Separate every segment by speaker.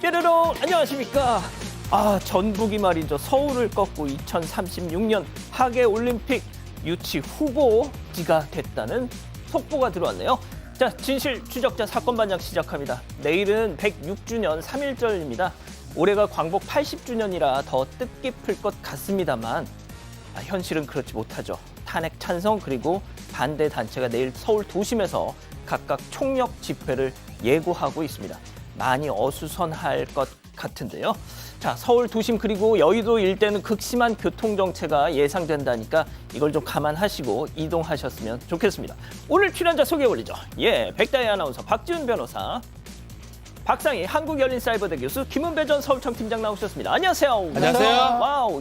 Speaker 1: 뾰로롱 안녕하십니까. 전북이 말이죠. 서울을 꺾고 2036년 하계올림픽 유치 후보지가 됐다는 속보가 들어왔네요. 자, 진실 추적자 사건 반장 시작합니다. 내일은 106주년 3.1절입니다. 올해가 광복 80주년이라 더 뜻깊을 것 같습니다만 현실은 그렇지 못하죠. 탄핵 찬성 그리고 반대 단체가 내일 서울 도심에서 각각 총력 집회를 예고하고 있습니다. 많이 어수선할 것 같은데요. 자, 서울 도심 그리고 여의도 일대는 극심한 교통정체가 예상된다니까 이걸 좀 감안하시고 이동하셨으면 좋겠습니다. 오늘 출연자 소개 올리죠. 백다희 아나운서, 박지훈 변호사, 박상희 한국열린사이버대 교수, 김은배 전 서울청 팀장 나오셨습니다. 안녕하세요.
Speaker 2: 안녕하세요.
Speaker 1: 와우,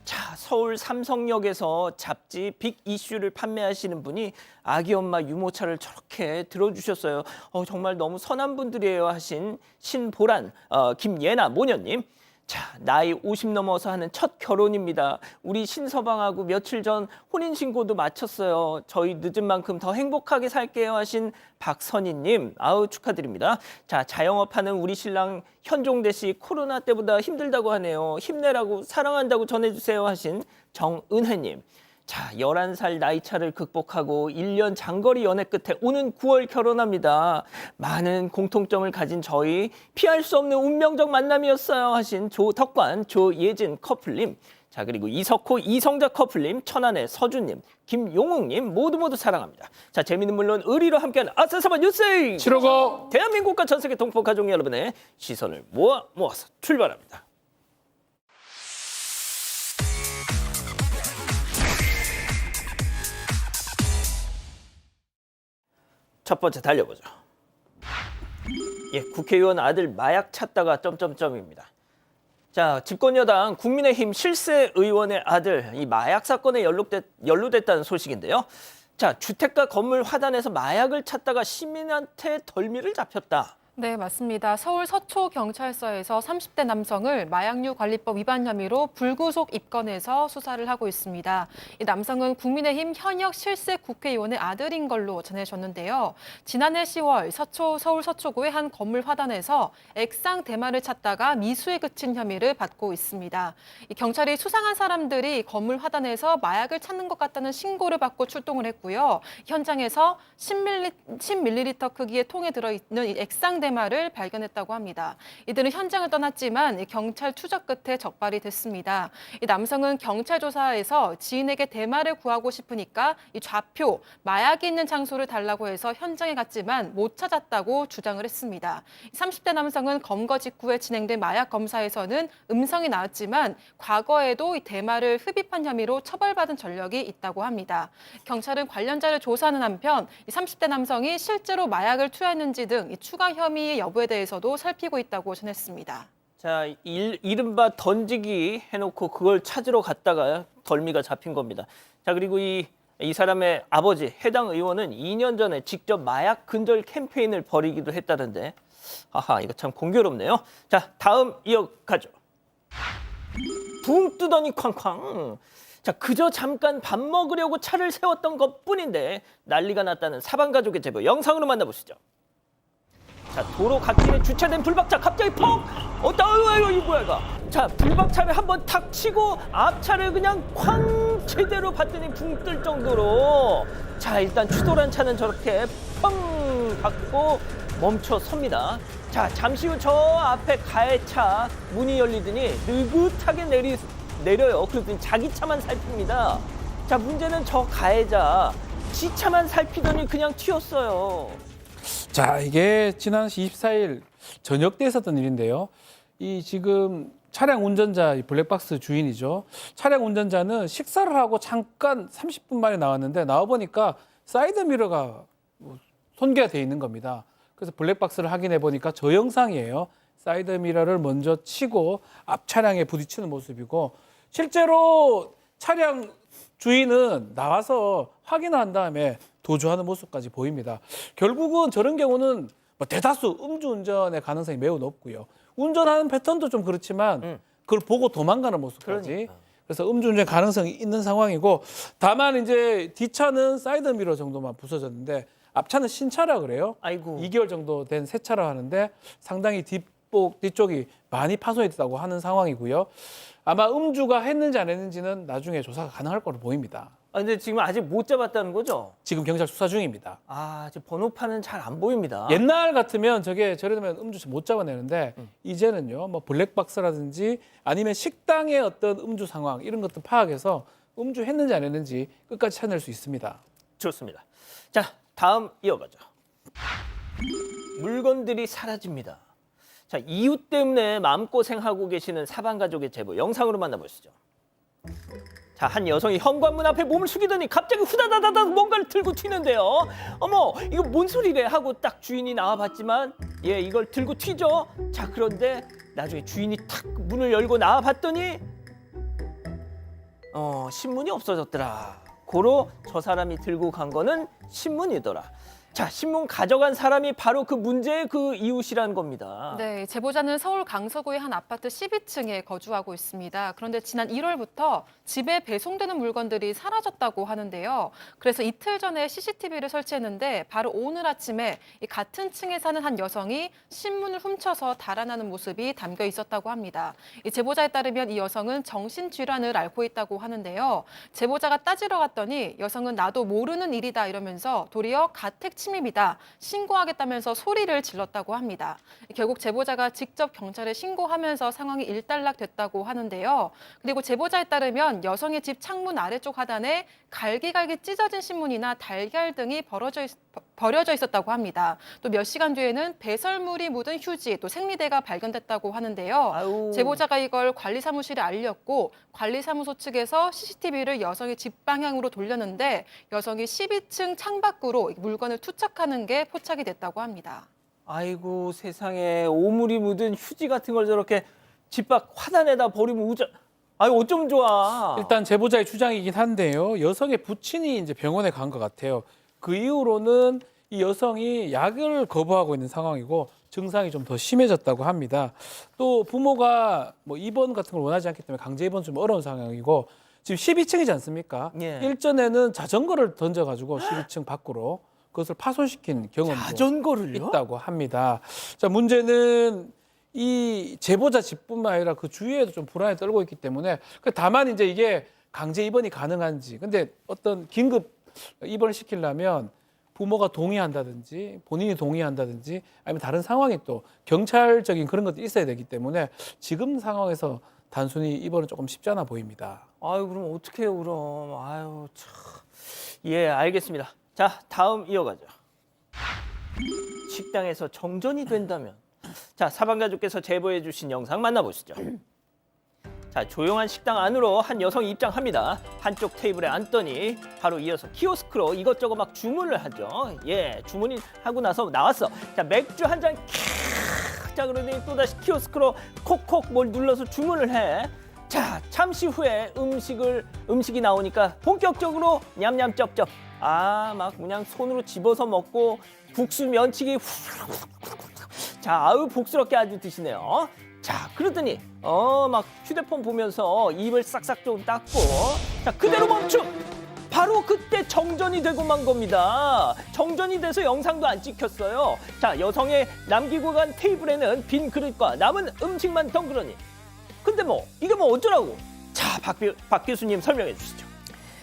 Speaker 1: 자, 서울 삼성역에서 잡지 빅 이슈를 판매하시는 분이 아기 엄마 유모차를 저렇게 들어주셨어요. 정말 너무 선한 분들이에요 하신 신보란, 김예나 모녀님. 자, 나이 50 넘어서 하는 첫 결혼입니다. 우리 신서방하고 며칠 전 혼인신고도 마쳤어요. 저희 늦은 만큼 더 행복하게 살게요 하신 박선희님. 축하드립니다. 자, 자영업하는 우리 신랑 현종대 씨 코로나 때보다 힘들다고 하네요. 힘내라고 사랑한다고 전해주세요 하신 정은혜님. 자, 11살 나이차를 극복하고 1년 장거리 연애 끝에 오는 9월 결혼합니다. 많은 공통점을 가진 저희 피할 수 없는 운명적 만남이었어요 하신 조덕관, 조예진 커플님. 자, 그리고 이석호, 이성자 커플님, 천안의 서준님, 김용욱님 모두 사랑합니다. 자, 재미는 물론 의리로 함께하는 아싸사바 뉴스
Speaker 2: 750
Speaker 1: 대한민국과 전 세계 동포 가족 여러분의 시선을 모아서 출발합니다. 첫 번째 달려보죠. 국회의원 아들 마약 찾다가 점점점입니다. 자, 집권여당 국민의힘 실세 의원의 아들 이 마약 사건에 연루됐다는 소식인데요. 자, 주택가 건물 화단에서 마약을 찾다가 시민한테 덜미를 잡혔다.
Speaker 3: 네, 맞습니다. 서울 서초경찰서에서 30대 남성을 마약류 관리법 위반 혐의로 불구속 입건해서 수사를 하고 있습니다. 이 남성은 국민의힘 현역 실세 국회의원의 아들인 걸로 전해졌는데요. 지난해 10월 서울 서초구의 한 건물 화단에서 액상 대마를 찾다가 미수에 그친 혐의를 받고 있습니다. 이 경찰이 수상한 사람들이 건물 화단에서 마약을 찾는 것 같다는 신고를 받고 출동을 했고요. 현장에서 10ml 크기의 통에 들어있는 이 액상 대마를 발견했다고 합니다. 이들은 현장을 떠났지만 경찰 추적 끝에 적발이 됐습니다. 이 남성은 경찰 조사에서 지인에게 대마를 구하고 싶으니까 이 좌표, 마약이 있는 장소를 달라고 해서 현장에 갔지만 못 찾았다고 주장을 했습니다. 30대 남성은 검거 직후에 진행된 마약 검사에서는 음성이 나왔지만 과거에도 이 대마를 흡입한 혐의로 처벌받은 전력이 있다고 합니다. 경찰은 관련자를 조사하는 한편 30대 남성이 실제로 마약을 투여했는지 등 추가 혐의의 여부에 대해서도 살피고 있다고 전했습니다.
Speaker 1: 자, 이른바 던지기 해놓고 그걸 찾으러 갔다가 덜미가 잡힌 겁니다. 자, 그리고 이 사람의 아버지 해당 의원은 2년 전에 직접 마약 근절 캠페인을 벌이기도 했다던데 이거 참 공교롭네요. 자, 다음 이어가죠. 붕 뜨더니 쾅쾅. 자, 그저 잠깐 밥 먹으려고 차를 세웠던 것뿐인데 난리가 났다는 사방가족의 제보 영상으로 만나보시죠. 자, 도로 갓길에 주차된 불박차 갑자기 펑! 이거 뭐야 이거. 자, 불박차를 한번 탁 치고 앞차를 그냥 쾅 제대로 봤더니 붕 뜰 정도로. 자, 일단 추돌한 차는 저렇게 펑 받고 멈춰 섭니다. 자, 잠시 후 저 앞에 가해차 문이 열리더니 느긋하게 내려요. 그러더니 자기 차만 살핍니다. 자, 문제는 저 가해자 지 차만 살피더니 그냥 튀었어요.
Speaker 2: 자, 이게 지난 24일 저녁 때 있었던 일인데요. 이 지금 차량 운전자, 블랙박스 주인이죠. 차량 운전자는 식사를 하고 잠깐 30분 만에 나왔는데 나와보니까 사이드미러가 손괴가 돼 있는 겁니다. 그래서 블랙박스를 확인해 보니까 저 영상이에요. 사이드미러를 먼저 치고 앞 차량에 부딪히는 모습이고 실제로 차량 주인은 나와서 확인한 다음에 도주하는 모습까지 보입니다. 결국은 저런 경우는 대다수 음주운전의 가능성이 매우 높고요. 운전하는 패턴도 좀 그렇지만 그걸 보고 도망가는 모습까지.
Speaker 1: 그러니까.
Speaker 2: 그래서 음주운전 가능성이 있는 상황이고 다만 이제 뒷차는 사이드미러 정도만 부서졌는데 앞차는 신차라 그래요.
Speaker 1: 아이고.
Speaker 2: 2개월 정도 된 새 차라 하는데 상당히 뒷복 뒤쪽이 많이 파손이 됐다고 하는 상황이고요. 아마 음주가 했는지 안 했는지는 나중에 조사가 가능할 거로 보입니다.
Speaker 1: 아, 근데 지금 아직 못 잡았다는 거죠?
Speaker 2: 지금 경찰 수사 중입니다.
Speaker 1: 아, 지금 번호판은 잘 안 보입니다.
Speaker 2: 옛날 같으면 저러면 음주 못 잡아내는데 이제는요, 뭐 블랙박스라든지 아니면 식당의 어떤 음주 상황 이런 것도 파악해서 음주했는지 안 했는지 끝까지 찾아낼 수 있습니다.
Speaker 1: 좋습니다. 자, 다음 이어가죠. 물건들이 사라집니다. 자, 이유 때문에 마음고생하고 계시는 사방 가족의 제보 영상으로 만나보시죠. 자, 한 여성이 현관문 앞에 몸을 숙이더니 갑자기 후다다다다 뭔가를 들고 튀는데요. 어머, 이거 뭔 소리래 하고 딱 주인이 나와봤지만 예, 이걸 들고 튀죠. 자, 그런데 나중에 주인이 탁 문을 열고 나와봤더니 신문이 없어졌더라. 고로 저 사람이 들고 간 거는 신문이더라. 자, 신문 가져간 사람이 바로 그 문제의 그 이웃이라는 겁니다.
Speaker 3: 네, 제보자는 서울 강서구의 한 아파트 12층에 거주하고 있습니다. 그런데 지난 1월부터 집에 배송되는 물건들이 사라졌다고 하는데요. 그래서 이틀 전에 CCTV를 설치했는데 바로 오늘 아침에 이 같은 층에 사는 한 여성이 신문을 훔쳐서 달아나는 모습이 담겨 있었다고 합니다. 이 제보자에 따르면 이 여성은 정신질환을 앓고 있다고 하는데요. 제보자가 따지러 갔더니 여성은 나도 모르는 일이다 이러면서 도리어 가택 침입이다, 신고하겠다면서 소리를 질렀다고 합니다. 결국 제보자가 직접 경찰에 신고하면서 상황이 일단락됐다고 하는데요. 그리고 제보자에 따르면 여성의 집 창문 아래쪽 하단에 갈기갈기 찢어진 신문이나 달걀 등이 버려져 있었다고 합니다. 또 몇 시간 뒤에는 배설물이 묻은 휴지, 또 생리대가 발견됐다고 하는데요.
Speaker 1: 아유.
Speaker 3: 제보자가 이걸 관리사무실에 알렸고 관리사무소 측에서 CCTV를 여성의 집 방향으로 돌렸는데 여성이 12층 창밖으로 물건을 투척하는 게 포착이 됐다고 합니다.
Speaker 1: 아이고, 세상에 오물이 묻은 휴지 같은 걸 저렇게 집 밖 화단에다 버리면 아유, 어쩜 좋아.
Speaker 2: 일단 제보자의 주장이긴 한데요. 여성의 부친이 이제 병원에 간 것 같아요. 그 이후로는 이 여성이 약을 거부하고 있는 상황이고 증상이 좀 더 심해졌다고 합니다. 또 부모가 뭐 입원 같은 걸 원하지 않기 때문에 강제 입원 좀 어려운 상황이고 지금 12층이지 않습니까?
Speaker 1: 예.
Speaker 2: 일전에는 자전거를 던져가지고 12층 밖으로 그것을 파손시킨 경험도
Speaker 1: 자전거를요?
Speaker 2: 있다고 합니다. 자, 문제는 이 제보자 집뿐만 아니라 그 주위에도 좀 불안에 떨고 있기 때문에 다만 이제 이게 강제 입원이 가능한지 근데 어떤 긴급 입원을 시키려면 부모가 동의한다든지 본인이 동의한다든지 아니면 다른 상황이 또 경찰적인 그런 것도 있어야 되기 때문에 지금 상황에서 단순히 입원은 조금 쉽지 않아 보입니다.
Speaker 1: 아유, 그럼 어떻게 해요, 그럼. 아유, 참. 예, 알겠습니다. 자, 다음 이어가죠. 식당에서 정전이 된다면. 자, 사방가족께서 제보해 주신 영상 만나보시죠. 자, 조용한 식당 안으로 한 여성이 입장합니다. 한쪽 테이블에 앉더니 바로 이어서 키오스크로 이것저것 막 주문을 하죠. 예, 주문이 하고 나서 나왔어. 자, 맥주 한 잔. 자, 그러더니 또다시 키오스크로 콕콕 뭘 눌러서 주문을 해. 자, 잠시 후에 음식이 나오니까 본격적으로 냠냠 쩝쩝. 아, 막 그냥 손으로 집어서 먹고 국수 면치기 자, 아유 복스럽게 아주 드시네요. 자, 그러더니 막 휴대폰 보면서 입을 싹싹 좀 닦고 자, 그대로 멈춤. 바로 그때 정전이 되고 만 겁니다. 정전이 돼서 영상도 안 찍혔어요. 자, 여성의 남기고 간 테이블에는 빈 그릇과 남은 음식만 덩그러니. 근데 이게 어쩌라고? 자, 박 교수님 설명해 주시죠.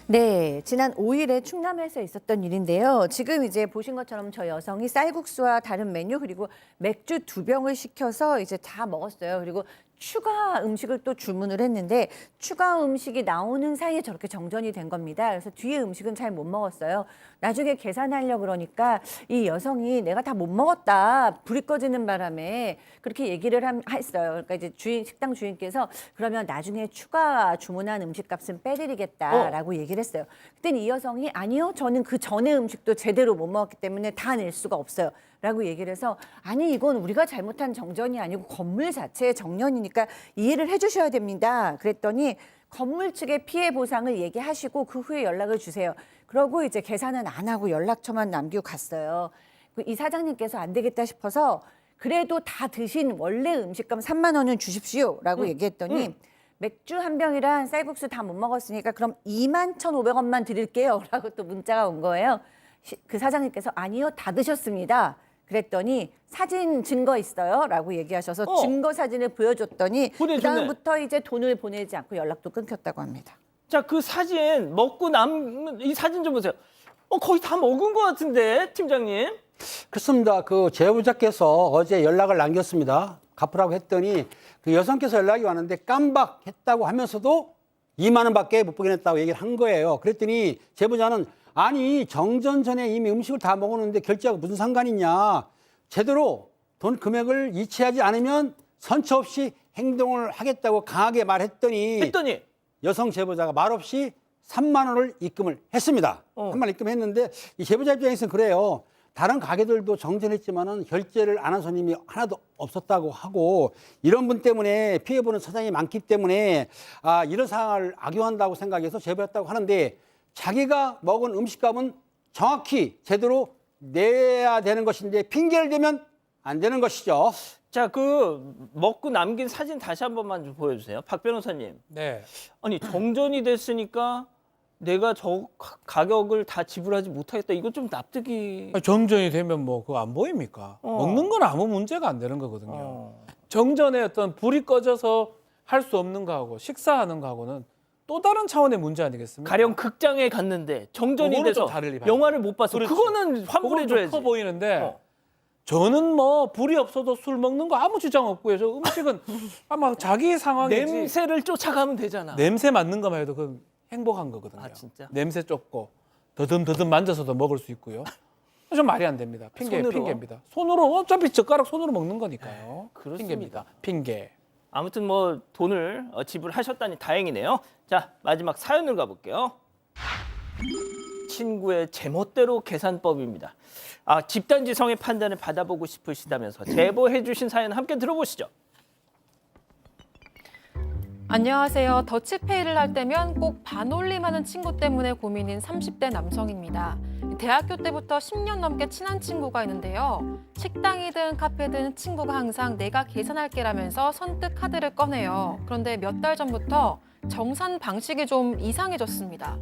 Speaker 4: 네, 지난 5일에 충남에서 있었던 일인데요. 지금 이제 보신 것처럼 저 여성이 쌀국수와 다른 메뉴 그리고 맥주 2병을 시켜서 이제 다 먹었어요. 그리고 추가 음식을 또 주문을 했는데 추가 음식이 나오는 사이에 저렇게 정전이 된 겁니다. 그래서 뒤에 음식은 잘 못 먹었어요. 나중에 계산하려고 그러니까 이 여성이 내가 다 못 먹었다. 불이 꺼지는 바람에 그렇게 얘기를 했어요. 그러니까 이제 식당 주인께서 그러면 나중에 추가 주문한 음식값은 빼드리겠다라고 얘기를 했어요. 그때는 이 여성이 아니요. 저는 그 전에 음식도 제대로 못 먹었기 때문에 다 낼 수가 없어요. 라고 얘기를 해서 아니 이건 우리가 잘못한 정전이 아니고 건물 자체의 정전이니까 이해를 해주셔야 됩니다. 그랬더니 건물 측의 피해 보상을 얘기하시고 그 후에 연락을 주세요. 그러고 이제 계산은 안 하고 연락처만 남기고 갔어요. 이 사장님께서 안 되겠다 싶어서 그래도 다 드신 원래 음식값 3만 원은 주십시오라고 얘기했더니 맥주 한 병이랑 쌀국수 다 못 먹었으니까 그럼 2만 1,500원만 드릴게요 라고 또 문자가 온 거예요. 그 사장님께서 아니요 다 드셨습니다. 그랬더니 사진 증거 있어요? 라고 얘기하셔서 증거 사진을 보여줬더니
Speaker 1: 보내줬네.
Speaker 4: 그다음부터 이제 돈을 보내지 않고 연락도 끊겼다고 합니다.
Speaker 1: 자, 그 사진 먹고 남은 이 사진 좀 보세요. 거의 다 먹은 것 같은데, 팀장님.
Speaker 5: 그렇습니다. 그 제보자께서 어제 연락을 남겼습니다. 갚으라고 했더니 그 여성께서 연락이 왔는데 깜박했다고 하면서도 2만 원밖에 못 보겠다고 얘기를 한 거예요. 그랬더니 제보자는 아니 정전 전에 이미 음식을 다 먹었는데 결제하고 무슨 상관이 있냐. 제대로 돈 금액을 이체하지 않으면 선처 없이 행동을 하겠다고 강하게 말했더니 여성 제보자가 말없이 3만 원을 입금을 했습니다. 3만 원 입금했는데 이 제보자 입장에서는 그래요. 다른 가게들도 정전했지만은 결제를 안 한 손님이 하나도 없었다고 하고 이런 분 때문에 피해보는 사장이 많기 때문에 이런 상황을 악용한다고 생각해서 제보했다고 하는데 자기가 먹은 음식값은 정확히 제대로 내야 되는 것인데 핑계를 대면 안 되는 것이죠.
Speaker 1: 자, 그 먹고 남긴 사진 다시 한 번만 좀 보여주세요. 박 변호사님.
Speaker 2: 네.
Speaker 1: 아니 정전이 됐으니까 내가 저 가격을 다 지불하지 못하겠다. 이거 좀 납득이.
Speaker 2: 정전이 되면 뭐 그거 안 보입니까? 먹는 건 아무 문제가 안 되는 거거든요. 정전에 어떤 불이 꺼져서 할 수 없는 거하고 식사하는 거하고는 또 다른 차원의 문제 아니겠습니까?
Speaker 1: 가령 극장에 갔는데 정전이
Speaker 2: 그거는
Speaker 1: 돼서
Speaker 2: 좀 다르게 봐야죠.
Speaker 1: 영화를 못 봤어.
Speaker 2: 그렇지.
Speaker 1: 그거는 환불해줘야지.
Speaker 2: 커 보이는데
Speaker 1: 어.
Speaker 2: 저는 뭐 불이 없어도 술 먹는 거 아무 지장 없고요. 저 음식은 아마 자기 상황이지.
Speaker 1: 냄새를 쫓아가면 되잖아.
Speaker 2: 냄새 맡는 것만 해도 그건 행복한 거거든요.
Speaker 1: 아, 진짜?
Speaker 2: 냄새 쫓고 더듬더듬 만져서도 먹을 수 있고요. 좀 말이 안 됩니다.
Speaker 1: 손으로?
Speaker 2: 핑계입니다. 손으로 어차피 젓가락 손으로 먹는 거니까요.
Speaker 1: 그렇습니다.
Speaker 2: 핑계입니다. 핑계.
Speaker 1: 아무튼 뭐 돈을 지불하셨다니 다행이네요. 자, 마지막 사연을 가볼게요. 친구의 제멋대로 계산법입니다. 집단지성의 판단을 받아보고 싶으시다면서 제보해 주신 사연 함께 들어보시죠.
Speaker 3: 안녕하세요. 더치페이를 할 때면 꼭 반올림하는 친구 때문에 고민인 30대 남성입니다. 대학교 때부터 10년 넘게 친한 친구가 있는데요. 식당이든 카페든 친구가 항상 내가 계산할게라면서 선뜻 카드를 꺼내요. 그런데 몇 달 전부터 정산 방식이 좀 이상해졌습니다.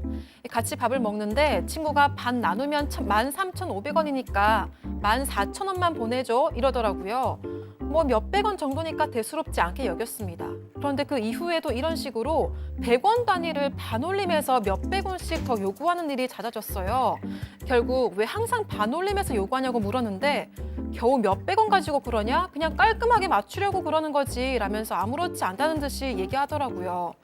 Speaker 3: 같이 밥을 먹는데 친구가 반 나누면 13,500원이니까 14,000원만 보내줘 이러더라고요. 뭐 몇백 원 정도니까 대수롭지 않게 여겼습니다. 그런데 그 이후에도 이런 식으로 100원 단위를 반올림해서 몇백 원씩 더 요구하는 일이 잦아졌어요. 결국 왜 항상 반올림해서 요구하냐고 물었는데 겨우 몇백 원 가지고 그러냐? 그냥 깔끔하게 맞추려고 그러는 거지 라면서 아무렇지 않다는 듯이 얘기하더라고요.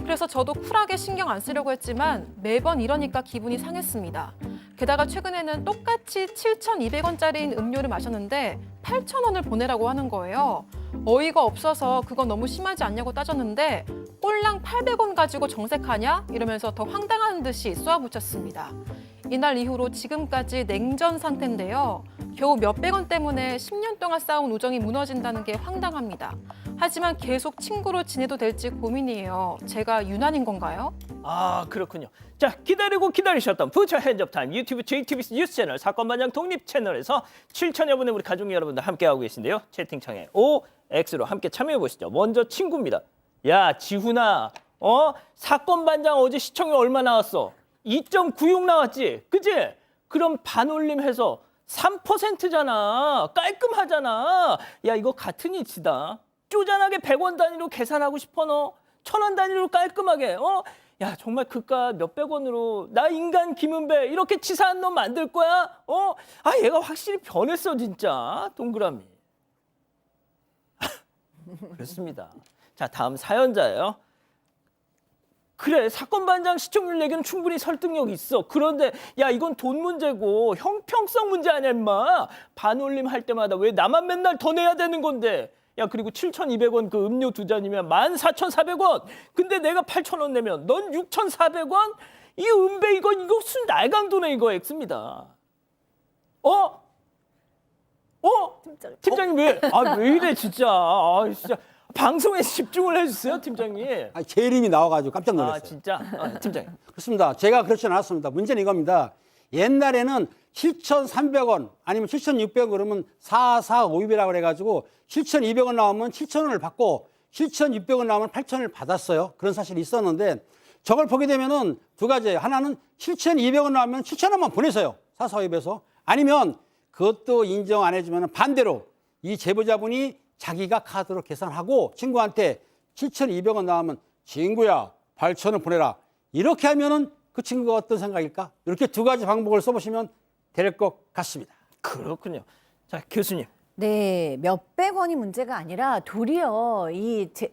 Speaker 3: 그래서 저도 쿨하게 신경 안 쓰려고 했지만 매번 이러니까 기분이 상했습니다. 게다가 최근에는 똑같이 7,200원짜리 음료를 마셨는데 8,000원을 보내라고 하는 거예요. 어이가 없어서 그건 너무 심하지 않냐고 따졌는데 꼴랑 800원 가지고 정색하냐? 이러면서 더 황당한 듯이 쏘아붙였습니다. 이날 이후로 지금까지 냉전 상태인데요. 겨우 몇백 원 때문에 10년 동안 쌓아온 우정이 무너진다는 게 황당합니다. 하지만 계속 친구로 지내도 될지 고민이에요. 제가 유난인 건가요?
Speaker 1: 그렇군요. 자, 기다리고 기다리셨던 부처 핸즈업 타임 유튜브 JTBC 뉴스 채널 사건반장 독립 채널에서 7천여 분의 우리 가족 여러분들 함께하고 계신데요. 채팅창에 OX로 함께 참여해 보시죠. 먼저 친구입니다. 야, 지훈아, 사건반장 어제 시청률 얼마 나왔어? 2.96 나왔지? 그치? 그럼 반올림해서 3%잖아. 깔끔하잖아. 야, 이거 같은 이치다. 쪼잔하게 100원 단위로 계산하고 싶어 너? 1,000원 단위로 깔끔하게. 야, 정말 그깟 몇백 원으로 나 인간 김은배 이렇게 치사한 놈 만들 거야? 얘가 확실히 변했어 진짜. 동그라미. 그렇습니다. 자, 다음 사연자예요. 그래, 사건반장 시청률 내기는 충분히 설득력이 있어. 그런데 야, 이건 돈 문제고 형평성 문제 아니야 임마. 반올림 할 때마다 왜 나만 맨날 더 내야 되는 건데. 야, 그리고 7,200원 그 음료 두 잔이면 14,400원. 근데 내가 8,000원 내면 넌 6,400원? 이 은배 이거 순 날강도네 이거 X입니다. 팀장님 왜? 왜 이래 진짜. 진짜. 방송에 집중을 해주세요, 팀장님.
Speaker 5: 제 이름이 나와가지고 깜짝 놀랐어요.
Speaker 1: 진짜? 팀장님.
Speaker 5: 그렇습니다. 제가 그렇지는 않았습니다. 문제는 이겁니다. 옛날에는 7,300원 아니면 7,600원 그러면 4452이라고 그래가지고 7,200원 나오면 7,000원을 받고 7,600원 나오면 8,000원을 받았어요. 그런 사실이 있었는데 저걸 보게 되면은 두 가지예요. 하나는 7,200원 나오면 7,000원만 보내세요. 4452에서. 아니면 그것도 인정 안 해주면 반대로 이 제보자분이 자기가 카드로 계산하고 친구한테 7,200원 나오면 친구야 8,000원 보내라. 이렇게 하면은 그 친구가 어떤 생각일까? 이렇게 두 가지 방법을 써보시면 될 것 같습니다.
Speaker 1: 그렇군요. 자, 교수님.
Speaker 4: 네, 몇백 원이 문제가 아니라 도리어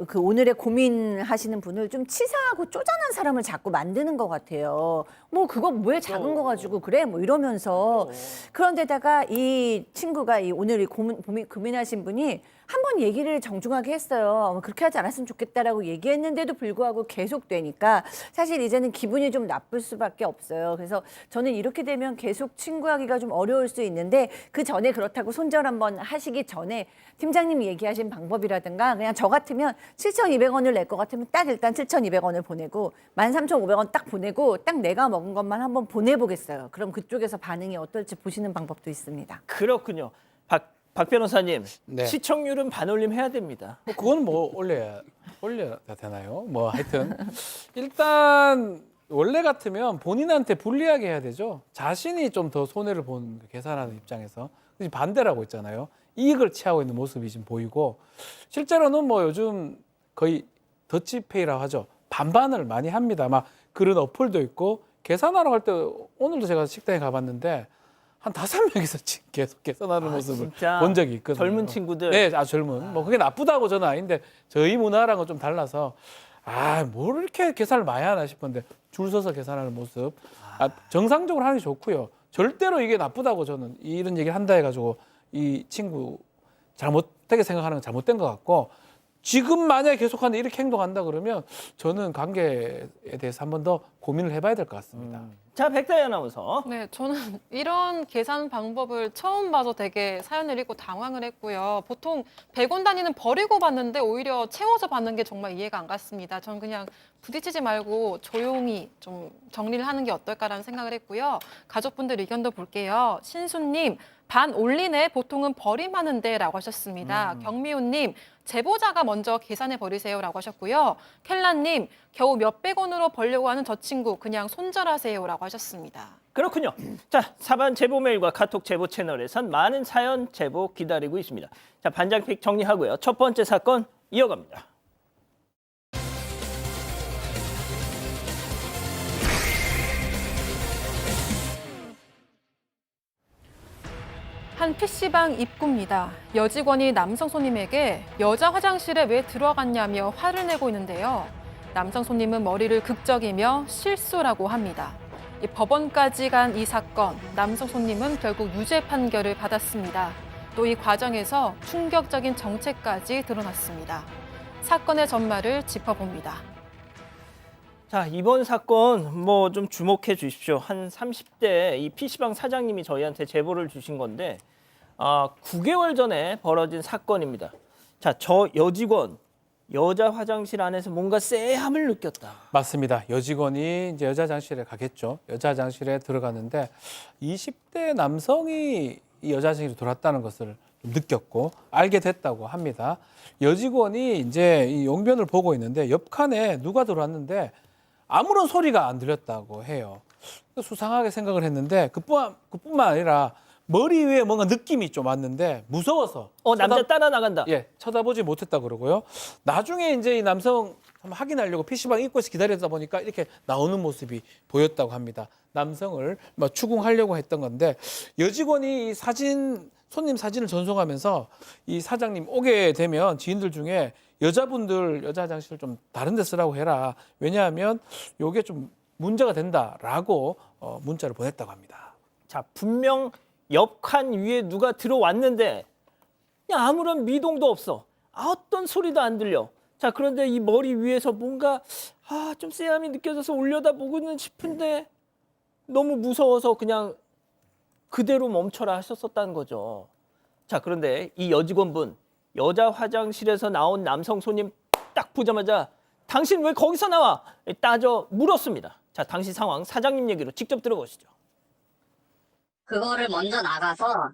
Speaker 4: 그 오늘의 고민하시는 분을 좀 치사하고 쪼잔한 사람을 자꾸 만드는 것 같아요. 뭐 그거 왜 작은 거 가지고 그래? 뭐 이러면서 그런데다가 이 친구가 오늘 이 고민하신 분이 한 번 얘기를 정중하게 했어요. 그렇게 하지 않았으면 좋겠다라고 얘기했는데도 불구하고 계속되니까 사실 이제는 기분이 좀 나쁠 수밖에 없어요. 그래서 저는 이렇게 되면 계속 친구하기가 좀 어려울 수 있는데 그 전에 그렇다고 손절 한번 하시기 전에 팀장님이 얘기하신 방법이라든가 그냥 저 같으면 7,200원을 낼 것 같으면 딱 일단 7,200원을 보내고 13,500원 딱 보내고 딱 내가 먹은 것만 한번 보내보겠어요. 그럼 그쪽에서 반응이 어떨지 보시는 방법도 있습니다.
Speaker 1: 그렇군요. 박 변호사님,
Speaker 2: 네.
Speaker 1: 시청률은 반올림 해야 됩니다.
Speaker 2: 뭐 그건 뭐 올려야 되나요? 뭐 하여튼 일단 원래 같으면 본인한테 불리하게 해야 되죠. 자신이 좀 더 손해를 본 계산하는 입장에서 반대라고 했잖아요. 이익을 취하고 있는 모습이 지금 보이고 실제로는 뭐 요즘 거의 더치페이라고 하죠. 반반을 많이 합니다. 막 그런 어플도 있고 계산하러 갈 때 오늘도 제가 식당에 가봤는데 한 5명이서 계속 계산하는 모습을
Speaker 1: 진짜?
Speaker 2: 본 적이 있거든요.
Speaker 1: 젊은 친구들?
Speaker 2: 네, 젊은. 뭐 그게 나쁘다고 저는 아닌데 저희 문화랑은 좀 달라서 뭘 이렇게 계산을 많이 하나 싶은데 줄 서서 계산하는 모습. 정상적으로 하는 게 좋고요. 절대로 이게 나쁘다고 저는 이런 얘기를 한다 해가지고 이 친구 잘못되게 생각하는 건 잘못된 것 같고 지금 만약에 계속하는데 이렇게 행동한다 그러면 저는 관계에 대해서 한 번 더 고민을 해봐야 될 것 같습니다.
Speaker 1: 자, 백다희 아나운서.
Speaker 3: 네, 저는 이런 계산 방법을 처음 봐서 되게 사연을 읽고 당황을 했고요. 보통 100원 단위는 버리고 받는데 오히려 채워서 받는 게 정말 이해가 안 갔습니다. 저는 그냥 부딪히지 말고 조용히 좀 정리를 하는 게 어떨까라는 생각을 했고요. 가족분들 의견도 볼게요. 신수님, 반 올리네 보통은 버림하는데 라고 하셨습니다. 경미호님, 제보자가 먼저 계산해 버리세요 라고 하셨고요. 켈라님, 겨우 몇백 원으로 벌려고 하는 저 친구 그냥 손절하세요 라고 하셨습니다.
Speaker 1: 그렇군요. 자, 사반 제보 메일과 카톡 제보 채널에선 많은 사연 제보 기다리고 있습니다. 자, 반장픽 정리하고요. 첫 번째 사건 이어갑니다.
Speaker 3: 한 PC방 입구입니다. 여직원이 남성 손님에게 여자 화장실에 왜 들어갔냐며 화를 내고 있는데요. 남성 손님은 머리를 극적이며 실수라고 합니다. 법원까지 간 이 사건, 남성 손님은 결국 유죄 판결을 받았습니다. 또 이 과정에서 충격적인 정체까지 드러났습니다. 사건의 전말을 짚어봅니다.
Speaker 1: 자, 이번 사건 뭐 좀 주목해 주십시오. 한 30대 이 PC방 사장님이 저희한테 제보를 주신 건데 9개월 전에 벌어진 사건입니다. 자, 저 여직원 여자 화장실 안에서 뭔가 쎄함을 느꼈다.
Speaker 2: 맞습니다. 여직원이 이제 여자 화장실에 가겠죠. 여자 화장실에 들어갔는데 20대 남성이 이 여자 화장실에 들어왔다는 것을 느꼈고 알게 됐다고 합니다. 여직원이 이제 이 용변을 보고 있는데 옆 칸에 누가 들어왔는데 아무런 소리가 안 들렸다고 해요. 수상하게 생각을 했는데 그뿐만 아니라 머리 위에 뭔가 느낌이 좀 왔는데 무서워서
Speaker 1: 남자 따라 나간다.
Speaker 2: 예, 쳐다보지 못했다 그러고요. 나중에 이제 이 남성 확인하려고 PC방 입구에서 기다리다 보니까 이렇게 나오는 모습이 보였다고 합니다. 남성을 추궁하려고 했던 건데 여직원이 이 손님 사진을 전송하면서 이 사장님 오게 되면 지인들 중에 여자분들 여자 화장실 좀 다른 데 쓰라고 해라. 왜냐하면 이게 좀 문제가 된다라고 문자를 보냈다고 합니다.
Speaker 1: 자, 분명 옆 칸 위에 누가 들어왔는데 그냥 아무런 미동도 없어. 어떤 소리도 안 들려. 자, 그런데 이 머리 위에서 뭔가 좀 쎄함이 느껴져서 올려다보고는 싶은데 너무 무서워서 그냥 그대로 멈춰라 하셨었다는 거죠. 자, 그런데 이 여직원분 여자 화장실에서 나온 남성 손님 딱 보자마자 당신 왜 거기서 나와? 따져 물었습니다. 자, 당시 상황 사장님 얘기로 직접 들어보시죠.
Speaker 6: 그거를 먼저 나가서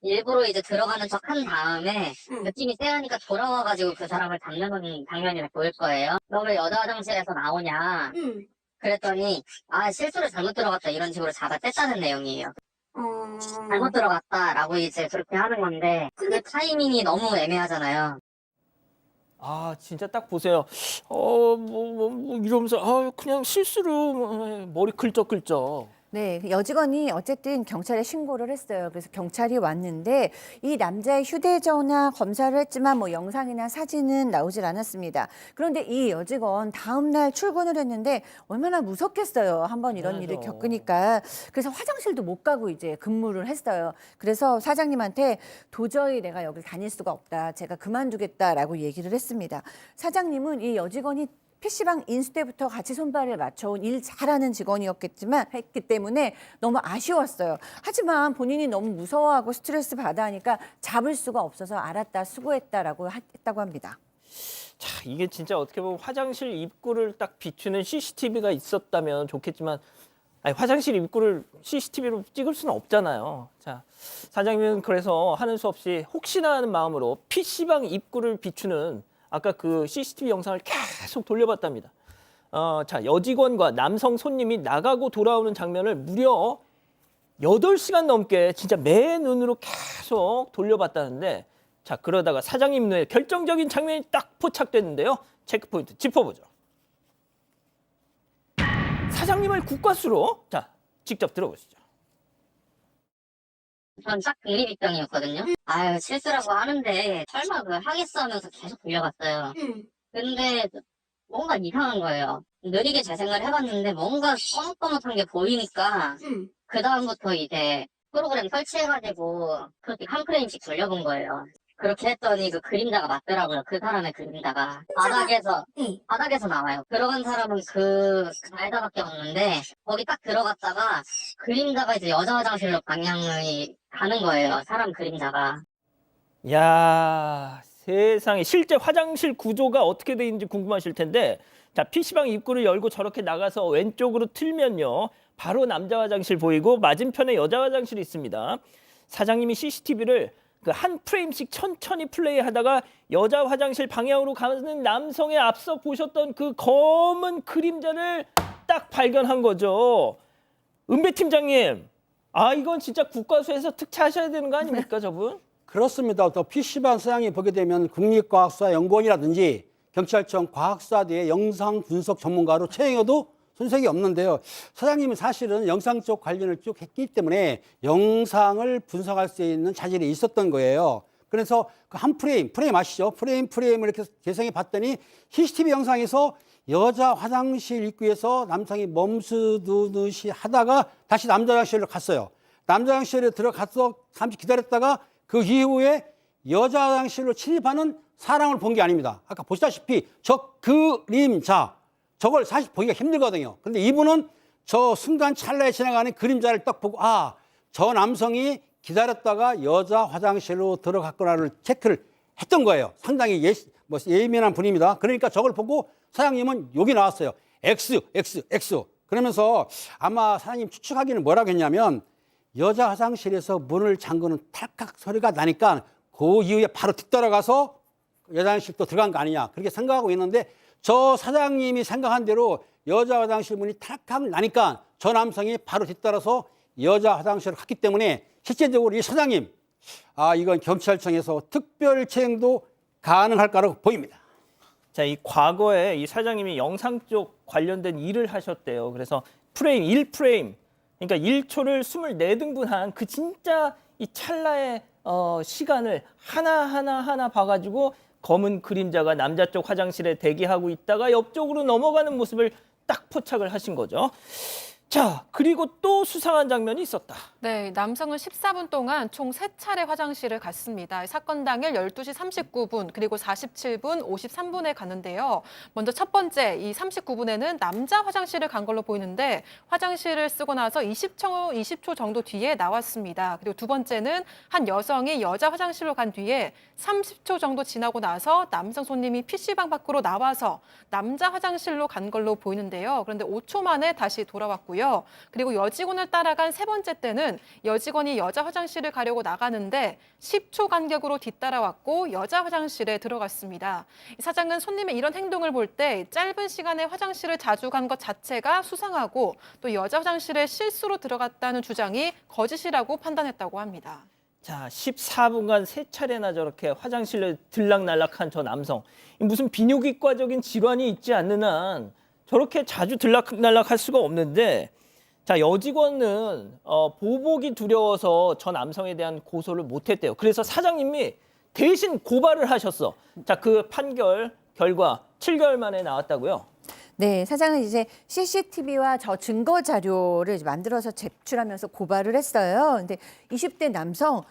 Speaker 6: 일부러 이제 들어가는 척 한 다음에 느낌이 쎄하니까 돌아와가지고 그 사람을 잡는 장면이 보일 거예요. 너 왜 여자 화장실에서 나오냐? 그랬더니 실수로 잘못 들어갔다 이런 식으로 잡아 뗐다는 내용이에요. 잘못 들어갔다라고 이제 그렇게 하는 건데 그 타이밍이 너무 애매하잖아요.
Speaker 1: 아, 진짜 딱 보세요. 이러면서, 그냥 실수로 머리 클쩍클쩍.
Speaker 4: 네, 그 여직원이 어쨌든 경찰에 신고를 했어요. 그래서 경찰이 왔는데 이 남자의 휴대전화 검사를 했지만 뭐 영상이나 사진은 나오질 않았습니다. 그런데 이 여직원 다음 날 출근을 했는데 얼마나 무섭겠어요. 한번 이런 일을
Speaker 1: 맞아.
Speaker 4: 겪으니까. 그래서 화장실도 못 가고 이제 근무를 했어요. 그래서 사장님한테 도저히 내가 여기 다닐 수가 없다. 제가 그만두겠다라고 얘기를 했습니다. 사장님은 이 여직원이 PC방 인수 때부터 같이 손발을 맞춰온 일 잘하는 직원이었겠지만 했기 때문에 너무 아쉬웠어요. 하지만 본인이 너무 무서워하고 스트레스 받아 하니까 잡을 수가 없어서 알았다, 수고했다라고 했다고 합니다.
Speaker 1: 자, 이게 진짜 어떻게 보면 화장실 입구를 딱 비추는 CCTV가 있었다면 좋겠지만, 아니, 화장실 입구를 CCTV로 찍을 수는 없잖아요. 자, 사장님은 그래서 하는 수 없이 혹시나 하는 마음으로 PC방 입구를 비추는 아까 그 CCTV 영상을 계속 돌려봤답니다. 자, 여직원과 남성 손님이 나가고 돌아오는 장면을 무려 8시간 넘게 진짜 매 눈으로 계속 돌려봤다는데, 자, 그러다가 사장님 눈에 결정적인 장면이 딱 포착됐는데요. 체크포인트 짚어보죠. 사장님을 국과수로, 자, 직접 들어보시죠.
Speaker 6: 전 딱 중립입장이었거든요. 아유, 실수라고 하는데 설마 그걸 하겠어 하면서 계속 돌려봤어요. 근데 뭔가 이상한 거예요. 느리게 재생을 해봤는데 뭔가 꺼뭇꺼뭇한 게 보이니까 그 다음부터 이제 프로그램 설치해가지고 그렇게 한 프레임씩 돌려본 거예요. 그렇게 했더니 그 그림자가 맞더라고요. 그 사람의 그림자가 바닥에서 나와요. 들어간 사람은 그 날짜밖에 없는데 거기 딱 들어갔다가 그림자가 이제 여자 화장실로 방향이 가는 거예요. 사람 그림자가.
Speaker 1: 야, 세상에 실제 화장실 구조가 어떻게 돼 있는지 궁금하실 텐데, 자, PC방 입구를 열고 저렇게 나가서 왼쪽으로 틀면요, 바로 남자 화장실 보이고 맞은편에 여자 화장실이 있습니다. 사장님이 CCTV를 그 한 프레임씩 천천히 플레이하다가 여자 화장실 방향으로 가는 남성의 앞서 보셨던 그 검은 그림자를 딱 발견한 거죠. 은배 팀장님, 이건 진짜 국과수에서 특채하셔야 되는 거 아닙니까, 저분?
Speaker 5: 그렇습니다. 또 PC방 사장이 보게 되면 국립과학수사연구원이라든지 경찰청 과학수사대의 영상 분석 전문가로 채용해도 손색이 없는데요. 사장님은 사실은 영상 쪽 관련을 쭉 했기 때문에 영상을 분석할 수 있는 자질이 있었던 거예요. 그래서 그 한 프레임 아시죠? 프레임을 이렇게 재생해 봤더니 CCTV 영상에서 여자 화장실 입구에서 남성이 멈추듯이 하다가 다시 남자 화장실로 갔어요. 남자 화장실에 들어가서 잠시 기다렸다가 그 이후에 여자 화장실로 침입하는 사람을 본 게 아닙니다. 아까 보시다시피 저 그림자, 저걸 사실 보기가 힘들거든요. 근데 이분은 저 순간 찰나에 지나가는 그림자를 딱 보고 저 남성이 기다렸다가 여자 화장실로 들어갔구나를 체크를 했던 거예요. 상당히 예민한 분입니다. 그러니까 저걸 보고 사장님은 욕이 나왔어요. X. 그러면서 아마 사장님 추측하기는 뭐라고 했냐면 여자 화장실에서 문을 잠그는 탈칵 소리가 나니까 그 이후에 바로 뒤따라가서 여자 화장실 또 들어간 거 아니냐 그렇게 생각하고 있는데 저 사장님이 생각한 대로 여자 화장실 문이 탈칵 나니까 저 남성이 바로 뒤따라서 여자 화장실을 갔기 때문에 실제적으로 이 사장님 이건 경찰청에서 특별 채용도 가능할 거라고 보입니다.
Speaker 1: 자, 이 과거에 이 사장님이 영상 쪽 관련된 일을 하셨대요. 그래서 프레임 1프레임, 그러니까 1초를 24등분한 그 진짜 이 찰나의 시간을 하나 봐가지고 검은 그림자가 남자 쪽 화장실에 대기하고 있다가 옆쪽으로 넘어가는 모습을 딱 포착을 하신 거죠. 자, 그리고 또 수상한 장면이 있었다.
Speaker 3: 네, 남성은 14분 동안 총 3차례 화장실을 갔습니다. 사건 당일 12시 39분 그리고 47분, 53분에 갔는데요. 먼저 첫 번째 이 39분에는 남자 화장실을 간 걸로 보이는데 화장실을 쓰고 나서 20초 정도 뒤에 나왔습니다. 그리고 두 번째는 한 여성이 여자 화장실로 간 뒤에 30초 정도 지나고 나서 남성 손님이 PC방 밖으로 나와서 남자 화장실로 간 걸로 보이는데요. 그런데 5초 만에 다시 돌아왔고요. 했고요. 그리고 여직원을 따라간 세 번째 때는 여직원이 여자 화장실을 가려고 나가는데 10초 간격으로 뒤따라왔고 여자 화장실에 들어갔습니다. 사장은 손님의 이런 행동을 볼 때 짧은 시간에 화장실을 자주 간 것 자체가 수상하고 또 여자 화장실에 실수로 들어갔다는 주장이 거짓이라고 판단했다고 합니다.
Speaker 1: 자, 14분간 세 차례나 저렇게 화장실에 들락날락한 저 남성. 무슨 비뇨기과적인 질환이 있지 않는 한 저렇게 자주 들락날락할 수가 없는데, 자, 여직원은 보복이 두려워서 저 남성에 대한 고소를 못했대요. 그래서 사장님이 대신 고발을 하셨어. 자, 그 판결 결과 7개월 만에 나왔다고요?
Speaker 4: 네, 사장은 이제 CCTV와 저 증거 자료를 이제 만들어서 제출하면서 고발을 했어요. 근데 20대 남성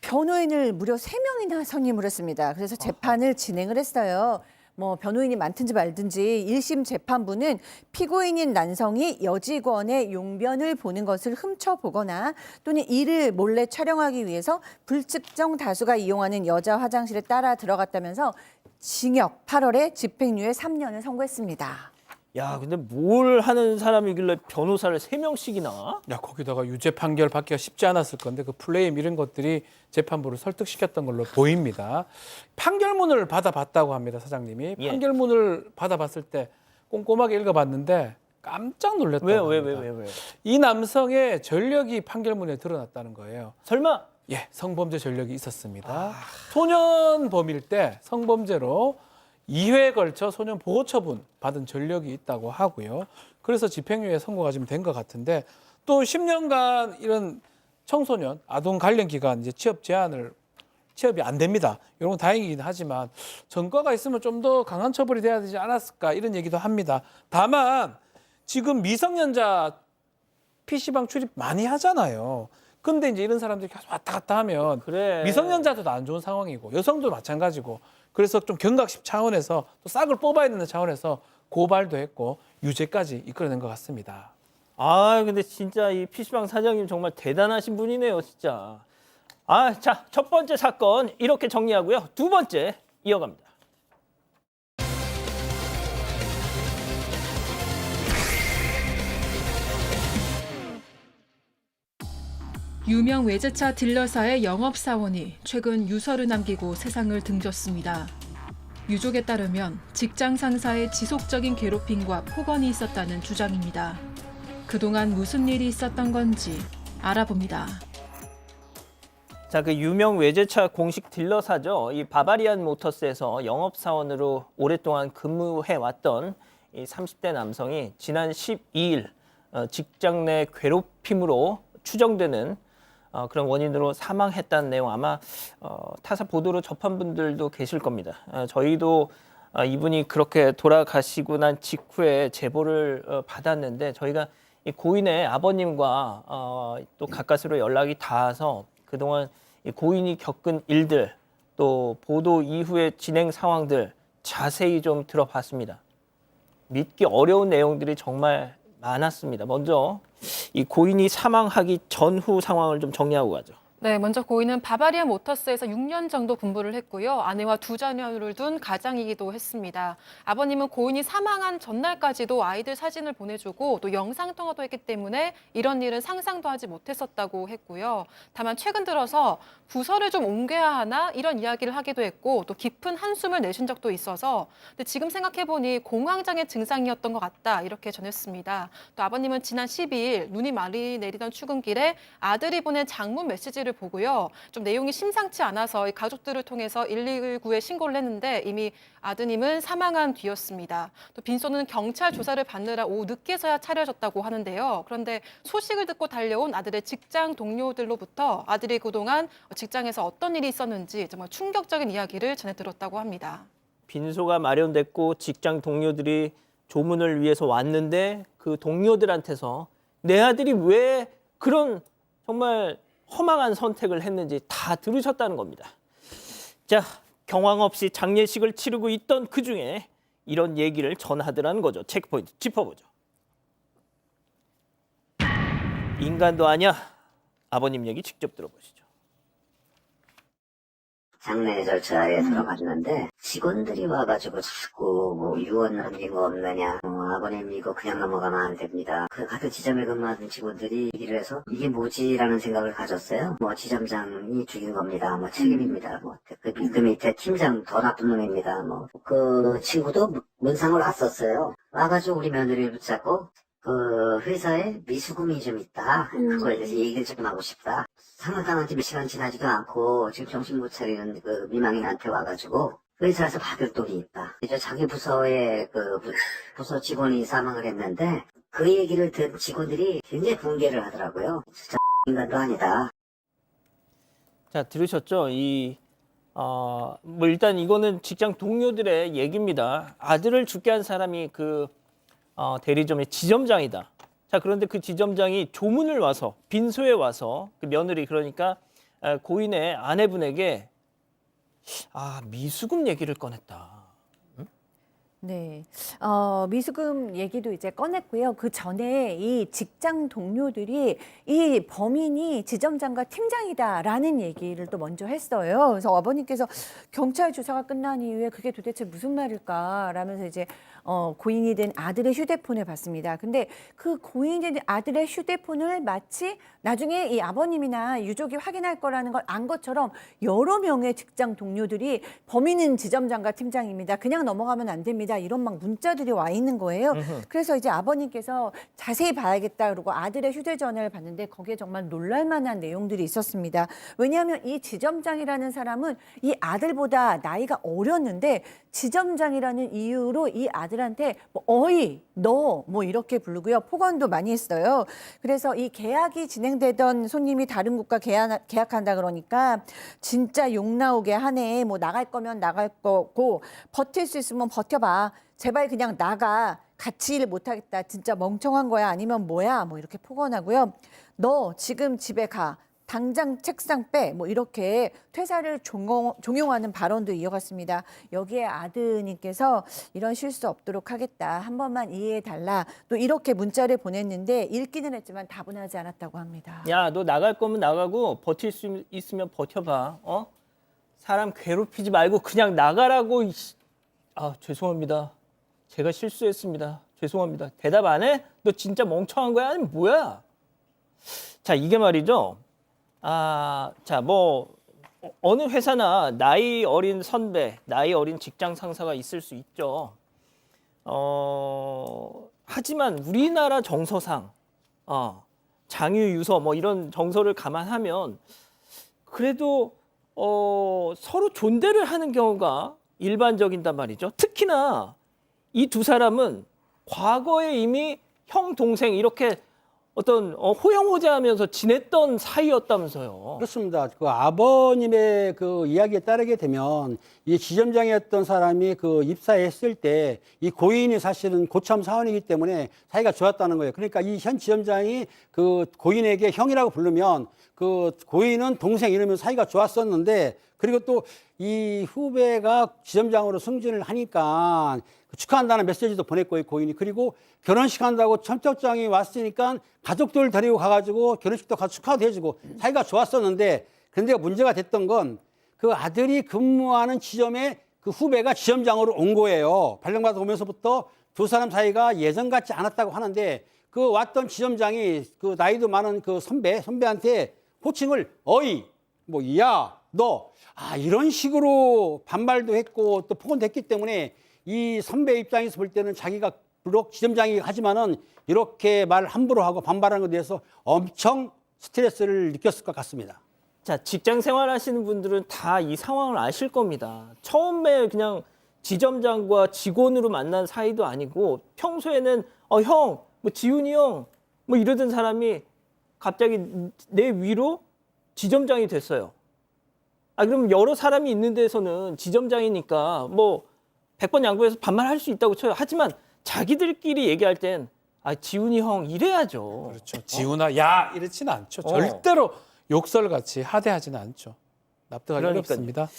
Speaker 4: 변호인을 무려 3명이나 선임을 했습니다. 그래서 재판을 진행을 했어요. 뭐 변호인이 많든지 말든지 1심 재판부는 피고인인 남성이 여직원의 용변을 보는 것을 훔쳐보거나 또는 이를 몰래 촬영하기 위해서 불특정 다수가 이용하는 여자 화장실에 따라 들어갔다면서 징역 8월에 집행유예 3년을 선고했습니다.
Speaker 1: 야, 근데 뭘 하는 사람이길래 변호사를 3명씩이나?
Speaker 2: 야, 거기다가 유죄 판결 받기가 쉽지 않았을 건데 그 플레임 이런 것들이 재판부를 설득시켰던 걸로 보입니다. 판결문을 받아봤다고 합니다, 사장님이.
Speaker 1: 예.
Speaker 2: 판결문을 받아봤을 때 꼼꼼하게 읽어봤는데 깜짝 놀랐다고 합니다.
Speaker 1: 왜요?
Speaker 2: 이 남성의 전력이 판결문에 드러났다는 거예요.
Speaker 1: 설마?
Speaker 2: 예, 성범죄 전력이 있었습니다. 소년범일 때 성범죄로 2회에 걸쳐 소년 보호처분 받은 전력이 있다고 하고요. 그래서 집행유예 선고가 지금 된 것 같은데 또 10년간 이런 청소년, 아동 관련 기관 이제 취업이 안 됩니다. 이런 건 다행이긴 하지만 전과가 있으면 좀 더 강한 처벌이 돼야 되지 않았을까 이런 얘기도 합니다. 다만 지금 미성년자 PC방 출입 많이 하잖아요. 근데 이제 이런 사람들이 계속 왔다 갔다 하면
Speaker 1: 그래.
Speaker 2: 미성년자도 안 좋은 상황이고 여성도 마찬가지고 그래서 좀 경각심 차원에서 또 싹을 뽑아야 되는 차원에서 고발도 했고 유죄까지 이끌어낸 것 같습니다.
Speaker 1: 아, 근데 진짜 이 PC방 사장님 정말 대단하신 분이네요, 진짜. 아, 자, 첫 번째 사건 이렇게 정리하고요. 두 번째 이어갑니다.
Speaker 7: 유명 외제차 딜러사의 영업사원이 최근 유서를 남기고 세상을 등졌습니다. 유족에 따르면 직장 상사의 지속적인 괴롭힘과 폭언이 있었다는 주장입니다. 그동안 무슨 일이 있었던 건지 알아봅니다.
Speaker 1: 자, 그 유명 외제차 공식 딜러사죠. 이 바바리안 모터스에서 영업사원으로 오랫동안 근무해왔던 이 30대 남성이 지난 12일 직장 내 괴롭힘으로 추정되는 그런 원인으로 사망했다는 내용 아마 타사 보도로 접한 분들도 계실 겁니다. 저희도 이분이 그렇게 돌아가시고 난 직후에 제보를 받았는데 저희가 이 고인의 아버님과 또 가까스로 연락이 닿아서 그동안 이 고인이 겪은 일들 또 보도 이후의 진행 상황들 자세히 좀 들어봤습니다. 믿기 어려운 내용들이 정말 많았습니다. 먼저 이 고인이 사망하기 전후 상황을 좀 정리하고 가죠.
Speaker 3: 네, 먼저 고인은 바바리안 모터스에서 6년 정도 근무를 했고요. 아내와 2자녀를 둔 가장이기도 했습니다. 아버님은 고인이 사망한 전날까지도 아이들 사진을 보내주고 또 영상통화도 했기 때문에 이런 일은 상상도 하지 못했었다고 했고요. 다만 최근 들어서 부서를 좀 옮겨야 하나 이런 이야기를 하기도 했고 또 깊은 한숨을 내쉰 적도 있어서 근데 지금 생각해보니 공황장애 증상이었던 것 같다 이렇게 전했습니다. 또 아버님은 지난 12일 눈이 많이 내리던 출근길에 아들이 보낸 장문 메시지를 보고요. 좀 내용이 심상치 않아서 가족들을 통해서 119에 신고를 했는데 이미 아드님은 사망한 뒤였습니다. 또 빈소는 경찰 조사를 받느라 오후 늦게서야 차려졌다고 하는데요. 그런데 소식을 듣고 달려온 아들의 직장 동료들로부터 아들이 그동안 직장에서 어떤 일이 있었는지 정말 충격적인 이야기를 전해 들었다고 합니다.
Speaker 1: 빈소가 마련됐고 직장 동료들이 조문을 위해서 왔는데 그 동료들한테서 내 아들이 왜 그런 정말 허망한 선택을 했는지 다 들으셨다는 겁니다. 자, 경황 없이 장례식을 치르고 있던 그중에 이런 얘기를 전하더라는 거죠. 체크포인트 짚어보죠. 인간도 아니야. 아버님 얘기 직접 들어보시죠.
Speaker 8: 장례 절차에 들어갔는데 직원들이 와가지고 자꾸 뭐 유언 남긴 거 없느냐, 아버님 이거 그냥 넘어가면 안 됩니다. 그 같은 지점에 근무하는 직원들이 얘기를 해서 이게 뭐지라는 생각을 가졌어요. 뭐 지점장이 죽인 겁니다. 뭐 책임입니다. 뭐 그 밑에 팀장 더 나쁜 놈입니다. 뭐 그 친구도 문상을 왔었어요. 와가지고 우리 며느리를 붙잡고 그 회사에 미수금이 좀 있다. 그거에 대해서 얘기를 좀 하고 싶다. 상황당한 지 몇 시간 지나지도 않고 지금 정신 못 차리는 그 미망인한테 와가지고 회사에서 받을 돈이 있다. 이제 자기 부서의 그 부서 직원이 사망을 했는데 그 얘기를 든 직원들이 굉장히 붕괴를 하더라고요. 진짜 인간도 아니다.
Speaker 1: 자, 들으셨죠? 뭐 일단 이거는 직장 동료들의 얘기입니다. 아들을 죽게 한 사람이 그 대리점의 지점장이다. 자, 그런데 그 지점장이 조문을 와서, 빈소에 와서 그 며느리, 그러니까 고인의 아내분에게 미수금 얘기를 꺼냈다.
Speaker 4: 네, 미수금 얘기도 이제 꺼냈고요. 그 전에 이 직장 동료들이 이 범인이 지점장과 팀장이다라는 얘기를 또 먼저 했어요. 그래서 아버님께서 경찰 조사가 끝난 이후에 그게 도대체 무슨 말일까라면서 이제 고인이 된 아들의 휴대폰을 봤습니다. 근데 그 고인이 된 아들의 휴대폰을 마치 나중에 이 아버님이나 유족이 확인할 거라는 걸 안 것처럼 여러 명의 직장 동료들이 범인은 지점장과 팀장입니다. 그냥 넘어가면 안 됩니다. 이런 막 문자들이 와 있는 거예요. 그래서 이제 아버님께서 자세히 봐야겠다 그러고 아들의 휴대전화를 봤는데 거기에 정말 놀랄만한 내용들이 있었습니다. 왜냐하면 이 지점장이라는 사람은 이 아들보다 나이가 어렸는데 지점장이라는 이유로 이 아들한테 뭐 어이, 너 뭐 이렇게 부르고요. 폭언도 많이 했어요. 그래서 이 계약이 진행되던 손님이 다른 곳과 계약한다 그러니까 진짜 욕 나오게 하네. 뭐 나갈 거면 나갈 거고 버틸 수 있으면 버텨봐. 제발 그냥 나가. 같이 일 못하겠다. 진짜 멍청한 거야. 아니면 뭐야. 뭐 이렇게 폭언하고요. 너 지금 집에 가. 당장 책상 빼. 뭐 이렇게 퇴사를 종용하는 발언도 이어갔습니다. 여기에 아드님께서 이런 실수 없도록 하겠다. 한 번만 이해해달라. 또 이렇게 문자를 보냈는데 읽기는 했지만 답은 하지 않았다고 합니다.
Speaker 1: 야, 너 나갈 거면 나가고 버틸 수 있으면 버텨봐. 사람 괴롭히지 말고 그냥 나가라고. 죄송합니다. 제가 실수했습니다. 죄송합니다. 대답 안 해? 너 진짜 멍청한 거야? 아니면 뭐야? 자, 이게 말이죠. 뭐 어느 회사나 나이 어린 선배, 나이 어린 직장 상사가 있을 수 있죠. 하지만 우리나라 정서상 장유 유서 뭐 이런 정서를 감안하면 그래도 서로 존대를 하는 경우가 일반적인단 말이죠. 특히나 이 두 사람은 과거에 이미 형, 동생 이렇게 어떤 호영호재하면서 지냈던 사이였다면서요.
Speaker 5: 그렇습니다. 그 아버님의 그 이야기에 따르게 되면 이 지점장이었던 사람이 그 입사했을 때 이 고인이 사실은 고참 사원이기 때문에 사이가 좋았다는 거예요. 그러니까 이 현 지점장이 그 고인에게 형이라고 부르면 그 고인은 동생 이러면 사이가 좋았었는데 그리고 또 이 후배가 지점장으로 승진을 하니까 축하한다는 메시지도 보냈고 고인이 그리고 결혼식 한다고 청첩장이 왔으니까 가족들 데리고 가가지고 결혼식도 가서 축하도 해주고 사이가 좋았었는데 그런데 문제가 됐던 건 그 아들이 근무하는 지점에 그 후배가 지점장으로 온 거예요. 발령받아 오면서부터 두 사람 사이가 예전 같지 않았다고 하는데 그 왔던 지점장이 그 나이도 많은 그 선배한테 호칭을 어이, 뭐 야, 너 이런 식으로 반발도 했고 또 폭언도 했기 때문에 이 선배 입장에서 볼 때는 자기가 비록 지점장이 하지만은 이렇게 말 함부로 하고 반발하는 것에 대해서 엄청 스트레스를 느꼈을 것 같습니다.
Speaker 1: 자, 직장 생활하시는 분들은 다 이 상황을 아실 겁니다. 처음에 그냥 지점장과 직원으로 만난 사이도 아니고 평소에는 형, 뭐 지훈이 형, 뭐 이러던 사람이 갑자기 내 위로 지점장이 됐어요. 그럼 여러 사람이 있는 데서는 지점장이니까 뭐 100번 양보해서 반말할 수 있다고 쳐요. 하지만 자기들끼리 얘기할 땐 지훈이 형 이래야죠.
Speaker 2: 그렇죠. 지훈아, 야 이렇지는 않죠. 절대로 욕설같이 하대하지는 않죠. 납득하기 어렵습니다.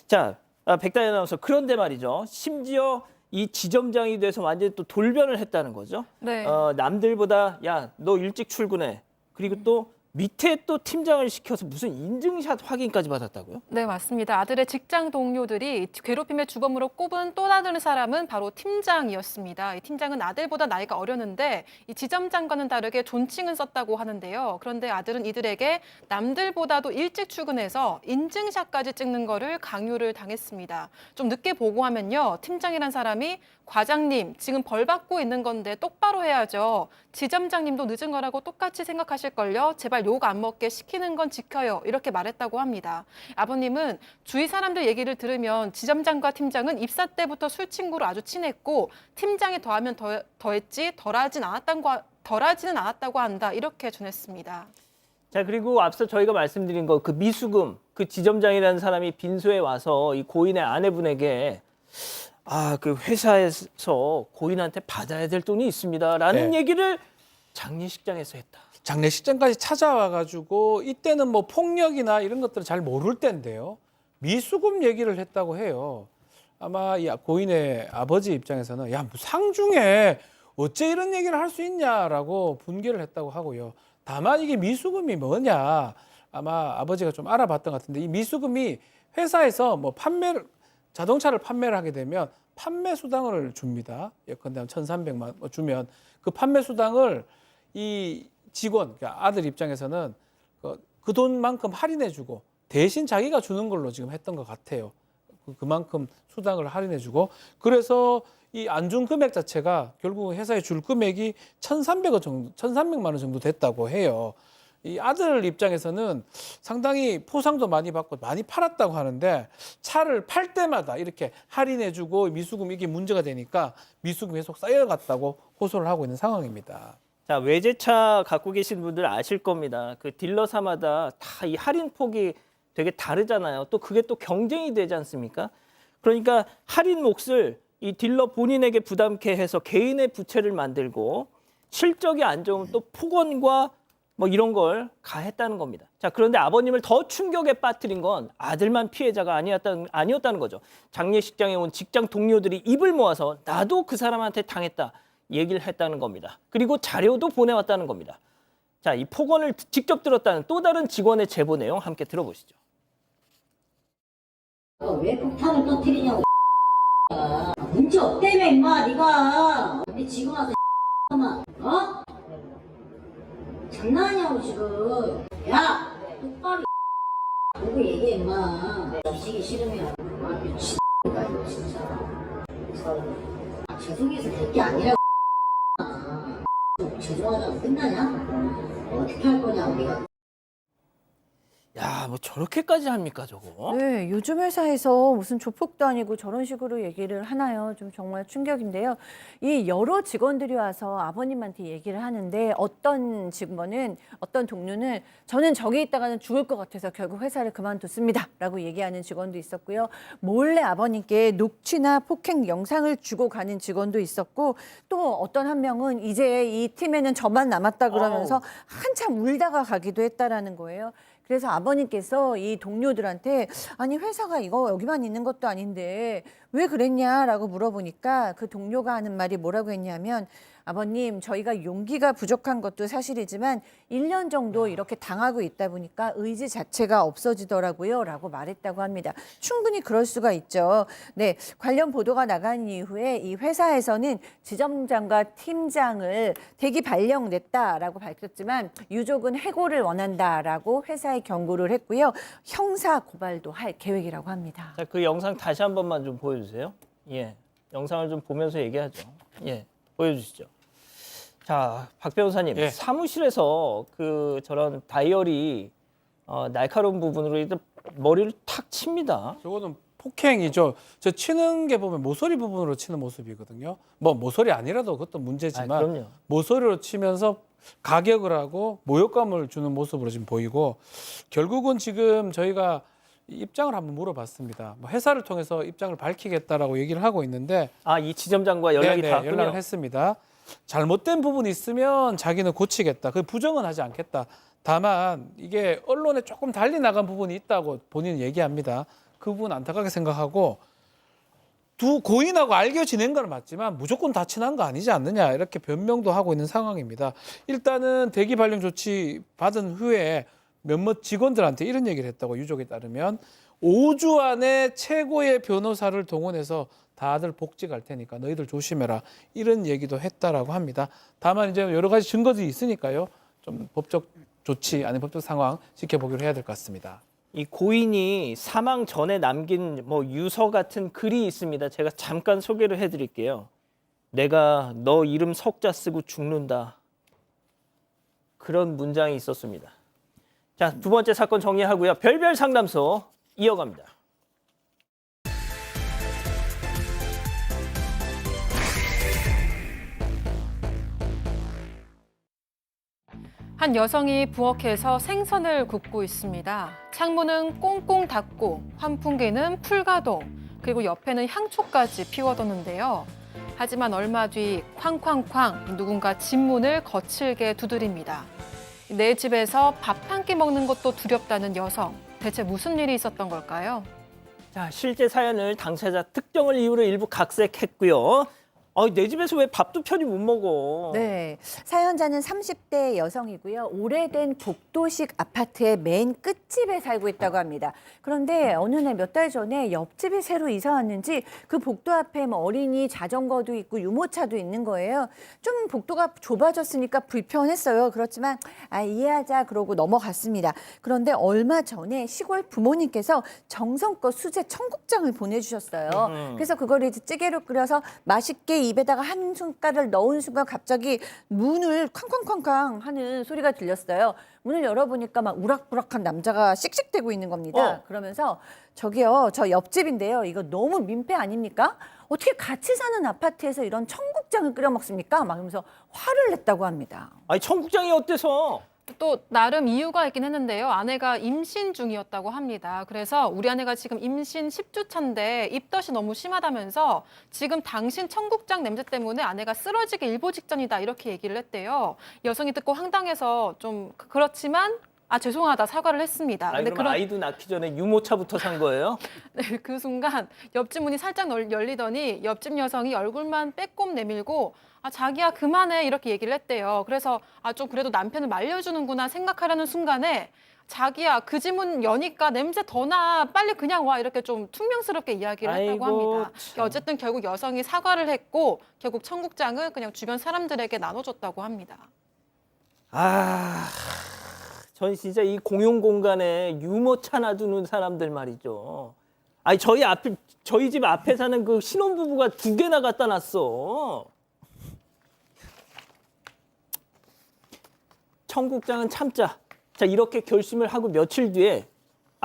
Speaker 1: 자, 백다희 아나운서 그런데 말이죠. 심지어 이 지점장이 돼서 완전히 또 돌변을 했다는 거죠.
Speaker 3: 네.
Speaker 1: 남들보다 야, 너 일찍 출근해. 그리고 또 밑에 또 팀장을 시켜서 무슨 인증샷 확인까지 받았다고요?
Speaker 3: 네, 맞습니다. 아들의 직장 동료들이 괴롭힘의 주범으로 꼽은 또 다른 사람은 바로 팀장이었습니다. 이 팀장은 아들보다 나이가 어렸는데 이 지점장과는 다르게 존칭은 썼다고 하는데요. 그런데 아들은 이들에게 남들보다도 일찍 출근해서 인증샷까지 찍는 거를 강요를 당했습니다. 좀 늦게 보고하면요. 팀장이란 사람이 과장님, 지금 벌 받고 있는 건데 똑바로 해야죠. 지점장님도 늦은 거라고 똑같이 생각하실걸요. 제발 욕 안 먹게 시키는 건 지켜요. 이렇게 말했다고 합니다. 아버님은 주위 사람들 얘기를 들으면 지점장과 팀장은 입사 때부터 술 친구로 아주 친했고 팀장이 더하면 더했지 덜하지는 않았다고 한다. 이렇게 전했습니다.
Speaker 1: 자, 그리고 앞서 저희가 말씀드린 거 그 미수금, 그 지점장이라는 사람이 빈소에 와서 이 고인의 아내분에게 그 회사에서 고인한테 받아야 될 돈이 있습니다라는
Speaker 2: 네.
Speaker 1: 얘기를 장례식장에서 했다.
Speaker 2: 장례식장까지 찾아와가지고 이때는 뭐 폭력이나 이런 것들을 잘 모를 때인데요. 미수금 얘기를 했다고 해요. 아마 이 고인의 아버지 입장에서는 야, 뭐 상중에 어째 이런 얘기를 할 수 있냐라고 분개를 했다고 하고요. 다만 이게 미수금이 뭐냐 아마 아버지가 좀 알아봤던 것 같은데 이 미수금이 회사에서 뭐 자동차를 판매를 하게 되면 판매 수당을 줍니다. 예컨대 1,300만 원 주면 그 판매 수당을 이 직원, 그러니까 아들 입장에서는 그 돈만큼 할인해주고 대신 자기가 주는 걸로 지금 했던 것 같아요. 그만큼 수당을 할인해주고 그래서 이 안 준 금액 자체가 결국 회사에 줄 금액이 1,300만 원 정도 됐다고 해요. 이 아들 입장에서는 상당히 포상도 많이 받고 많이 팔았다고 하는데 차를 팔 때마다 이렇게 할인해주고 미수금 이게 문제가 되니까 미수금 계속 쌓여갔다고 호소를 하고 있는 상황입니다.
Speaker 1: 자, 외제차 갖고 계신 분들 아실 겁니다. 그 딜러사마다 다 이 할인 폭이 되게 다르잖아요. 또 그게 또 경쟁이 되지 않습니까? 그러니까 할인 몫을 이 딜러 본인에게 부담케 해서 개인의 부채를 만들고 실적이 안 좋으면 또 폭언과 뭐 이런 걸 가했다는 겁니다. 자, 그런데 아버님을 더 충격에 빠뜨린 건 아들만 피해자가 아니었다는 거죠. 장례식장에 온 직장 동료들이 입을 모아서 나도 그 사람한테 당했다 얘기를 했다는 겁니다. 그리고 자료도 보내왔다는 겁니다. 자, 이 폭언을 직접 들었다는 또 다른 직원의 제보 내용 함께 들어보시죠.
Speaker 9: 왜 폭탄을 터뜨리냐고. 문제 없다며 임마 네가. 근데 지금 와서 어? 장난하냐고 지금. 야 똑바로 보고 얘기해 임마. 지시기 싫으면 미친다 이거 진짜. 죄송해서 될 게 아니라 죄송하다고 끝나냐? 어떻게 할 거냐 우리가.
Speaker 1: 야, 뭐 저렇게까지 합니까 저거?
Speaker 4: 네, 요즘 회사에서 무슨 조폭도 아니고 저런 식으로 얘기를 하나요? 좀 정말 충격인데요. 이 여러 직원들이 와서 아버님한테 얘기를 하는데 어떤 동료는 저는 저기 있다가는 죽을 것 같아서 결국 회사를 그만뒀습니다. 라고 얘기하는 직원도 있었고요. 몰래 아버님께 녹취나 폭행 영상을 주고 가는 직원도 있었고 또 어떤 한 명은 이제 이 팀에는 저만 남았다 그러면서 한참 울다가 가기도 했다라는 거예요. 그래서 아버님께서 이 동료들한테 아니 회사가 이거 여기만 있는 것도 아닌데 왜 그랬냐라고 물어보니까 그 동료가 하는 말이 뭐라고 했냐면 아버님 저희가 용기가 부족한 것도 사실이지만 1년 정도 이렇게 당하고 있다 보니까 의지 자체가 없어지더라고요 라고 말했다고 합니다. 충분히 그럴 수가 있죠. 네, 관련 보도가 나간 이후에 이 회사에서는 지점장과 팀장을 대기 발령냈다라고 밝혔지만 유족은 해고를 원한다라고 회사에 경고를 했고요. 형사 고발도 할 계획이라고 합니다.
Speaker 1: 자, 그 영상 다시 한 번만 좀 보여주세요. 예, 영상을 좀 보면서 얘기하죠. 예, 보여주시죠. 자, 박 변호사님,
Speaker 2: 예.
Speaker 1: 사무실에서 그 저런 다이어리 날카로운 부분으로 일단 머리를 탁 칩니다.
Speaker 2: 저거는 폭행이죠. 저 치는 게 보면 모서리 부분으로 치는 모습이거든요. 뭐 모서리 아니라도 그것도 문제지만
Speaker 1: 그럼요.
Speaker 2: 모서리로 치면서 가격을 하고 모욕감을 주는 모습으로 지금 보이고 결국은 지금 저희가 입장을 한번 물어봤습니다. 뭐 회사를 통해서 입장을 밝히겠다라고 얘기를 하고 있는데
Speaker 1: 이 지점장과 연락이
Speaker 2: 네네,
Speaker 1: 닿았군요.
Speaker 2: 연락을 했습니다. 잘못된 부분이 있으면 자기는 고치겠다. 그 부정은 하지 않겠다. 다만 이게 언론에 조금 달리 나간 부분이 있다고 본인은 얘기합니다. 그 부분 안타깝게 생각하고 두 고인하고 알게 지낸 건 맞지만 무조건 다 친한 거 아니지 않느냐 이렇게 변명도 하고 있는 상황입니다. 일단은 대기 발령 조치 받은 후에 몇몇 직원들한테 이런 얘기를 했다고 유족에 따르면 5주 안에 최고의 변호사를 동원해서 다들 복직 할 테니까 너희들 조심해라 이런 얘기도 했다라고 합니다. 다만 이제 여러 가지 증거들이 있으니까요. 좀 법적 조치 아닌 법적 상황 지켜보기로 해야 될 것 같습니다.
Speaker 1: 이 고인이 사망 전에 남긴 뭐 유서 같은 글이 있습니다. 제가 잠깐 소개를 해드릴게요. 내가 너 이름 석자 쓰고 죽는다. 그런 문장이 있었습니다. 자, 두 번째 사건 정리하고요. 별별 상담소 이어갑니다.
Speaker 3: 한 여성이 부엌에서 생선을 굽고 있습니다. 창문은 꽁꽁 닫고 환풍기는 풀가동, 그리고 옆에는 향초까지 피워뒀는데요. 하지만 얼마 뒤 쾅쾅쾅 누군가 집 문을 거칠게 두드립니다. 내 집에서 밥 한 끼 먹는 것도 두렵다는 여성. 대체 무슨 일이 있었던 걸까요?
Speaker 1: 자, 실제 사연을 당사자 특정을 이유로 일부 각색했고요. 내 집에서 왜 밥도 편히 못 먹어?
Speaker 4: 네, 사연자는 30대 여성이고요. 오래된 복도식 아파트의 맨 끝집에 살고 있다고 합니다. 그런데 어느 날 몇 달 전에 옆집이 새로 이사 왔는지 그 복도 앞에 뭐 어린이 자전거도 있고 유모차도 있는 거예요. 좀 복도가 좁아졌으니까 불편했어요. 그렇지만 이해하자 그러고 넘어갔습니다. 그런데 얼마 전에 시골 부모님께서 정성껏 수제 청국장을 보내주셨어요. 그래서 그걸 이제 찌개로 끓여서 맛있게 입에다가 한 숟갈을 넣은 순간 갑자기 문을 쾅쾅쾅쾅 하는 소리가 들렸어요. 문을 열어보니까 막 우락부락한 남자가 씩씩대고 있는 겁니다. 그러면서 저기요, 저 옆집인데요. 이거 너무 민폐 아닙니까? 어떻게 같이 사는 아파트에서 이런 청국장을 끓여 먹습니까? 막 이러면서 화를 냈다고 합니다.
Speaker 1: 아니, 청국장이 어때서?
Speaker 3: 또 나름 이유가 있긴 했는데요. 아내가 임신 중이었다고 합니다. 그래서 우리 아내가 지금 임신 10주 차인데 입덧이 너무 심하다면서 지금 당신 청국장 냄새 때문에 아내가 쓰러지기 일보 직전이다 이렇게 얘기를 했대요. 여성이 듣고 황당해서 좀 그렇지만 죄송하다 사과를 했습니다.
Speaker 1: 아니, 그럼 아이도 낳기 전에 유모차부터 산 거예요?
Speaker 3: 네, 그 순간 옆집 문이 살짝 열리더니 옆집 여성이 얼굴만 빼꼼 내밀고 자기야 그만해 이렇게 얘기를 했대요. 그래서 좀 그래도 남편을 말려주는구나 생각하려는 순간에 자기야 그 집 문 여니까 냄새 더 나 빨리 그냥 와 이렇게 좀 퉁명스럽게 이야기를 했다고 합니다.
Speaker 1: 참.
Speaker 3: 어쨌든 결국 여성이 사과를 했고 결국 청국장을 그냥 주변 사람들에게 나눠줬다고 합니다.
Speaker 1: 전 진짜 이 공용 공간에 유모차 놔두는 사람들 말이죠. 아니, 저희 집 앞에 사는 그 신혼부부가 2개나 갖다 놨어. 청국장은 참자. 자, 이렇게 결심을 하고 며칠 뒤에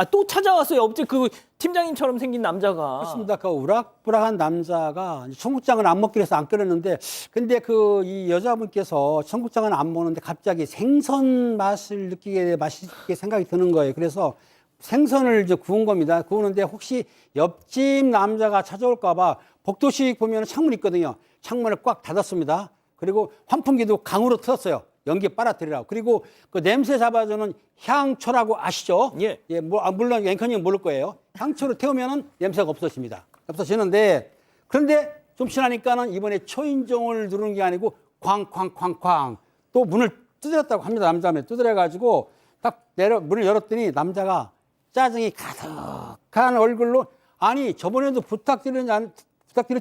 Speaker 1: 또 찾아왔어요. 옆집 그 팀장님처럼 생긴 남자가.
Speaker 5: 그렇습니다. 그 우락부락한 남자가 청국장을 안 먹기로 해서 안 끓였는데, 근데 이 여자분께서 청국장은 안 먹는데 갑자기 생선 맛을 느끼게 맛있게 생각이 드는 거예요. 그래서 생선을 이제 구운 겁니다. 구우는데 혹시 옆집 남자가 찾아올까봐 복도식 보면 창문 있거든요. 창문을 꽉 닫았습니다. 그리고 환풍기도 강으로 틀었어요. 연기 빨아들이라고. 그리고 그 냄새 잡아주는 향초라고 아시죠?
Speaker 1: 예.
Speaker 5: 물론 앵커님 모를 거예요. 향초를 태우면은 냄새가 없어집니다. 없어지는데, 그런데 좀 지나니까는 이번에 초인종을 누르는 게 아니고 쾅쾅쾅쾅 또 문을 두드렸다고 합니다. 남자면 두드려가지고 딱 문을 열었더니 남자가 짜증이 가득한 얼굴로 아니 저번에도 부탁드렸지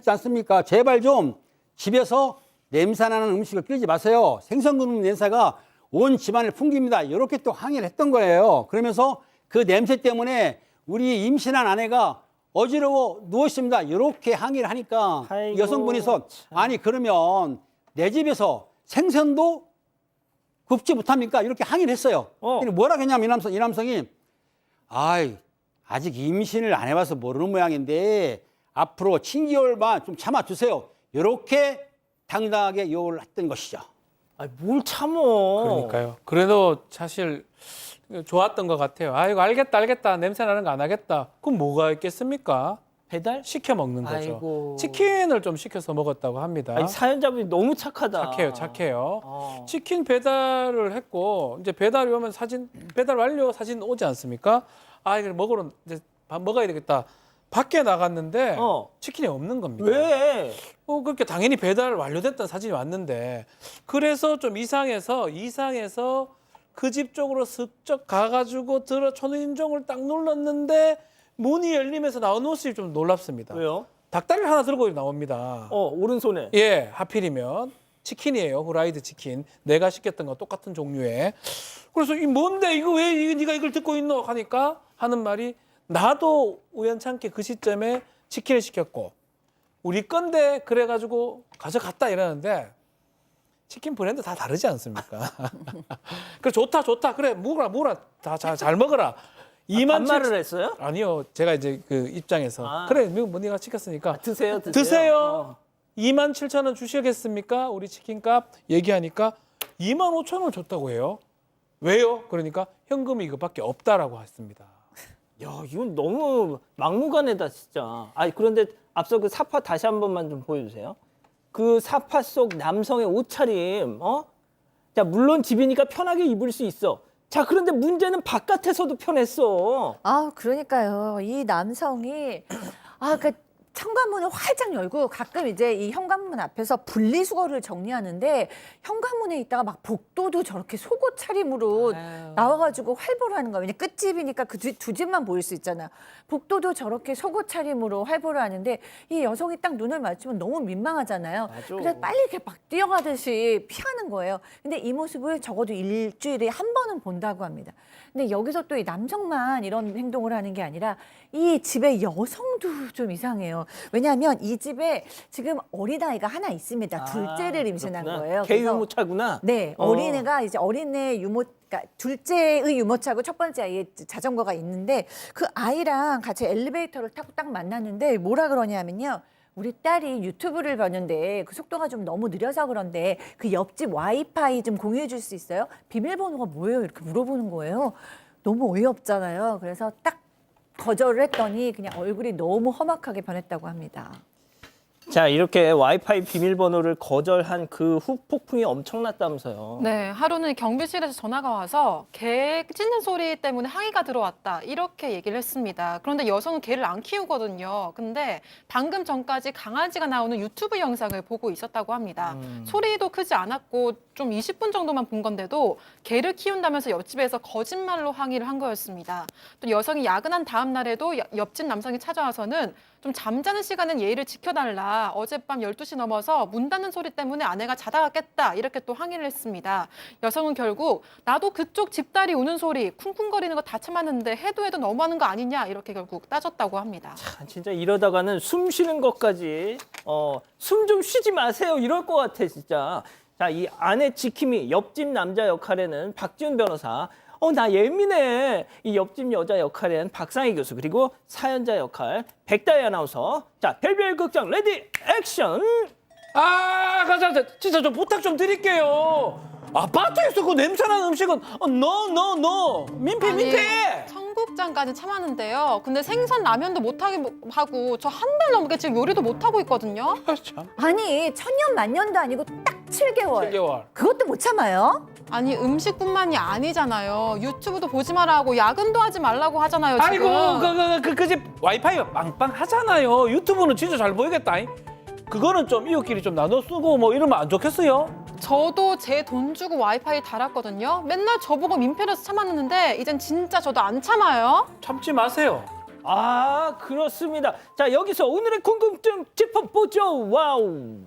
Speaker 5: 않습니까? 제발 좀 집에서 냄새나는 음식을 끓이지 마세요. 생선 굽는 냄새가 온 집안을 풍깁니다. 이렇게 또 항의를 했던 거예요. 그러면서 그 냄새 때문에 우리 임신한 아내가 어지러워 누웠습니다. 이렇게 항의를 하니까
Speaker 1: 아이고,
Speaker 5: 여성분이서 아니 그러면 내 집에서 생선도 굽지 못합니까? 이렇게 항의를 했어요. 뭐라고 했냐면 이 남성이 아직 임신을 안 해봐서 모르는 모양인데 앞으로 7개월만 좀 참아주세요. 이렇게 당당하게 요구를 했던 것이죠.
Speaker 1: 뭘 참어.
Speaker 2: 그러니까요. 그래도 사실 좋았던 것 같아요. 아이고 알겠다. 냄새 나는 거 안 하겠다. 그럼 뭐가 있겠습니까?
Speaker 1: 배달?
Speaker 2: 시켜 먹는 거죠.
Speaker 1: 아이고.
Speaker 2: 치킨을 좀 시켜서 먹었다고 합니다.
Speaker 1: 아니, 사연자분이 너무 착하다.
Speaker 2: 착해요. 치킨 배달을 했고 이제 배달이 오면 배달 완료 사진 오지 않습니까? 이걸 먹으러 이제 밥 먹어야 되겠다. 밖에 나갔는데
Speaker 1: 어.
Speaker 2: 치킨이 없는 겁니다.
Speaker 1: 왜?
Speaker 2: 그렇게 당연히 배달 완료됐다는 사진이 왔는데 그래서 좀 이상해서 그 집 쪽으로 슬쩍 가가지고 초인종을 딱 눌렀는데 문이 열리면서 나온 모습이 좀 놀랍습니다.
Speaker 1: 왜요?
Speaker 2: 닭다리를 하나 들고 나옵니다.
Speaker 1: 오른손에.
Speaker 2: 예, 하필이면 치킨이에요. 후라이드 치킨. 내가 시켰던 거 똑같은 종류의. 그래서 이 뭔데 이거 왜 네가 이걸 듣고 있노 하니까 하는 말이 나도 우연찮게 그 시점에 치킨을 시켰고 우리 건데 그래가지고 가져갔다 이러는데 치킨 브랜드 다 다르지 않습니까? 그래 좋다 그래 먹어라 다 잘 먹어라.
Speaker 1: 반말을 했어요?
Speaker 2: 아니요, 제가 이제 그 입장에서 그래 뭐 네가 시켰으니까
Speaker 1: 드세요.
Speaker 2: 27,000원 주시겠습니까? 우리 치킨값 얘기하니까 25,000원 줬다고 해요. 왜요? 그러니까 현금이 이거밖에 없다라고 했습니다.
Speaker 1: 야, 이건 너무 막무가내다 진짜. 그런데 앞서 그 사파 다시 한 번만 좀 보여주세요. 그 사파 속 남성의 옷차림, 자, 물론 집이니까 편하게 입을 수 있어. 자, 그런데 문제는 바깥에서도 편했어.
Speaker 4: 그러니까요. 이 남성이 그 현관문을 활짝 열고 가끔 이제 이 현관문 앞에서 분리수거를 정리하는데 현관문에 있다가 막 복도도 저렇게 속옷 차림으로 나와가지고 활보를 하는 거예요. 왜냐 끝집이니까 그 두 집만 보일 수 있잖아요. 복도도 저렇게 속옷 차림으로 활보를 하는데 이 여성이 딱 눈을 마주치면 너무 민망하잖아요.
Speaker 1: 맞아.
Speaker 4: 그래서 빨리 이렇게 막 뛰어가듯이 피하는 거예요. 근데 이 모습을 적어도 일주일에 한 번은 본다고 합니다. 근데 여기서 또 이 남성만 이런 행동을 하는 게 아니라 이 집의 여성도 좀 이상해요. 왜냐하면 이 집에 지금 어린아이가 하나 있습니다. 둘째를 임신한
Speaker 1: 그렇구나.
Speaker 4: 거예요.
Speaker 1: 개유모차구나.
Speaker 4: 네, 어린애가 이제 어린애 그러니까 둘째의 유모차고 첫 번째 아이의 자전거가 있는데 그 아이랑 같이 엘리베이터를 타고 딱 만났는데 뭐라 그러냐면요. 우리 딸이 유튜브를 봤는데 그 속도가 좀 너무 느려서 그런데 그 옆집 와이파이 좀 공유해 줄 수 있어요? 비밀번호가 뭐예요? 이렇게 물어보는 거예요. 너무 어이없잖아요. 그래서 딱 거절을 했더니 그냥 얼굴이 너무 험악하게 변했다고 합니다.
Speaker 1: 자, 이렇게 와이파이 비밀번호를 거절한 그 후폭풍이 엄청났다면서요.
Speaker 3: 네, 하루는 경비실에서 전화가 와서 개 짖는 소리 때문에 항의가 들어왔다 이렇게 얘기를 했습니다. 그런데 여성은 개를 안 키우거든요. 근데 방금 전까지 강아지가 나오는 유튜브 영상을 보고 있었다고 합니다. 소리도 크지 않았고 좀 20분 정도만 본 건데도 개를 키운다면서 옆집에서 거짓말로 항의를 한 거였습니다. 또 여성이 야근한 다음 날에도 옆집 남성이 찾아와서는 좀 잠자는 시간은 예의를 지켜달라. 어젯밤 12시 넘어서 문 닫는 소리 때문에 아내가 자다가 깼다. 이렇게 또 항의를 했습니다. 여성은 결국 나도 그쪽 집딸이 우는 소리 쿵쿵거리는 거 다 참았는데 해도 너무하는 거 아니냐 이렇게 결국 따졌다고 합니다.
Speaker 1: 진짜 이러다가는 숨 쉬는 것까지 숨 좀 쉬지 마세요 이럴 것 같아 진짜. 자, 이 아내 지킴이 옆집 남자 역할에는 박지훈 변호사, 나 예민해. 이 옆집 여자 역할엔 박상희 교수, 그리고 사연자 역할 백다희 아나운서. 자, 별별 극장 레디 액션.
Speaker 2: 가자. 진짜 좀 부탁 좀 드릴게요. 아파트에서 그 냄새나는 음식은 no. 민폐.
Speaker 3: 청국장까지 참았는데요. 근데 생선 라면도 못하게 하고 저 한 달 넘게 지금 요리도 못하고 있거든요.
Speaker 2: 참.
Speaker 4: 아니 천년 만년도 아니고 딱 7개월.
Speaker 2: 7개월.
Speaker 4: 그것도 못 참아요?
Speaker 3: 아니 음식뿐만이 아니잖아요. 유튜브도 보지 말라고 야근도 하지 말라고 하잖아요. 지금.
Speaker 2: 아이고 그 집 와이파이가 빵빵하잖아요. 유튜브는 진짜 잘 보이겠다. 그거는 좀 이웃끼리 좀 나눠 쓰고 뭐 이러면 안 좋겠어요?
Speaker 3: 저도 제 돈 주고 와이파이 달았거든요. 맨날 저보고 민폐라서 참았는데 이젠 진짜 저도 안 참아요.
Speaker 2: 참지 마세요.
Speaker 1: 그렇습니다. 자, 여기서 오늘의 궁금증 짚어보죠. 와우.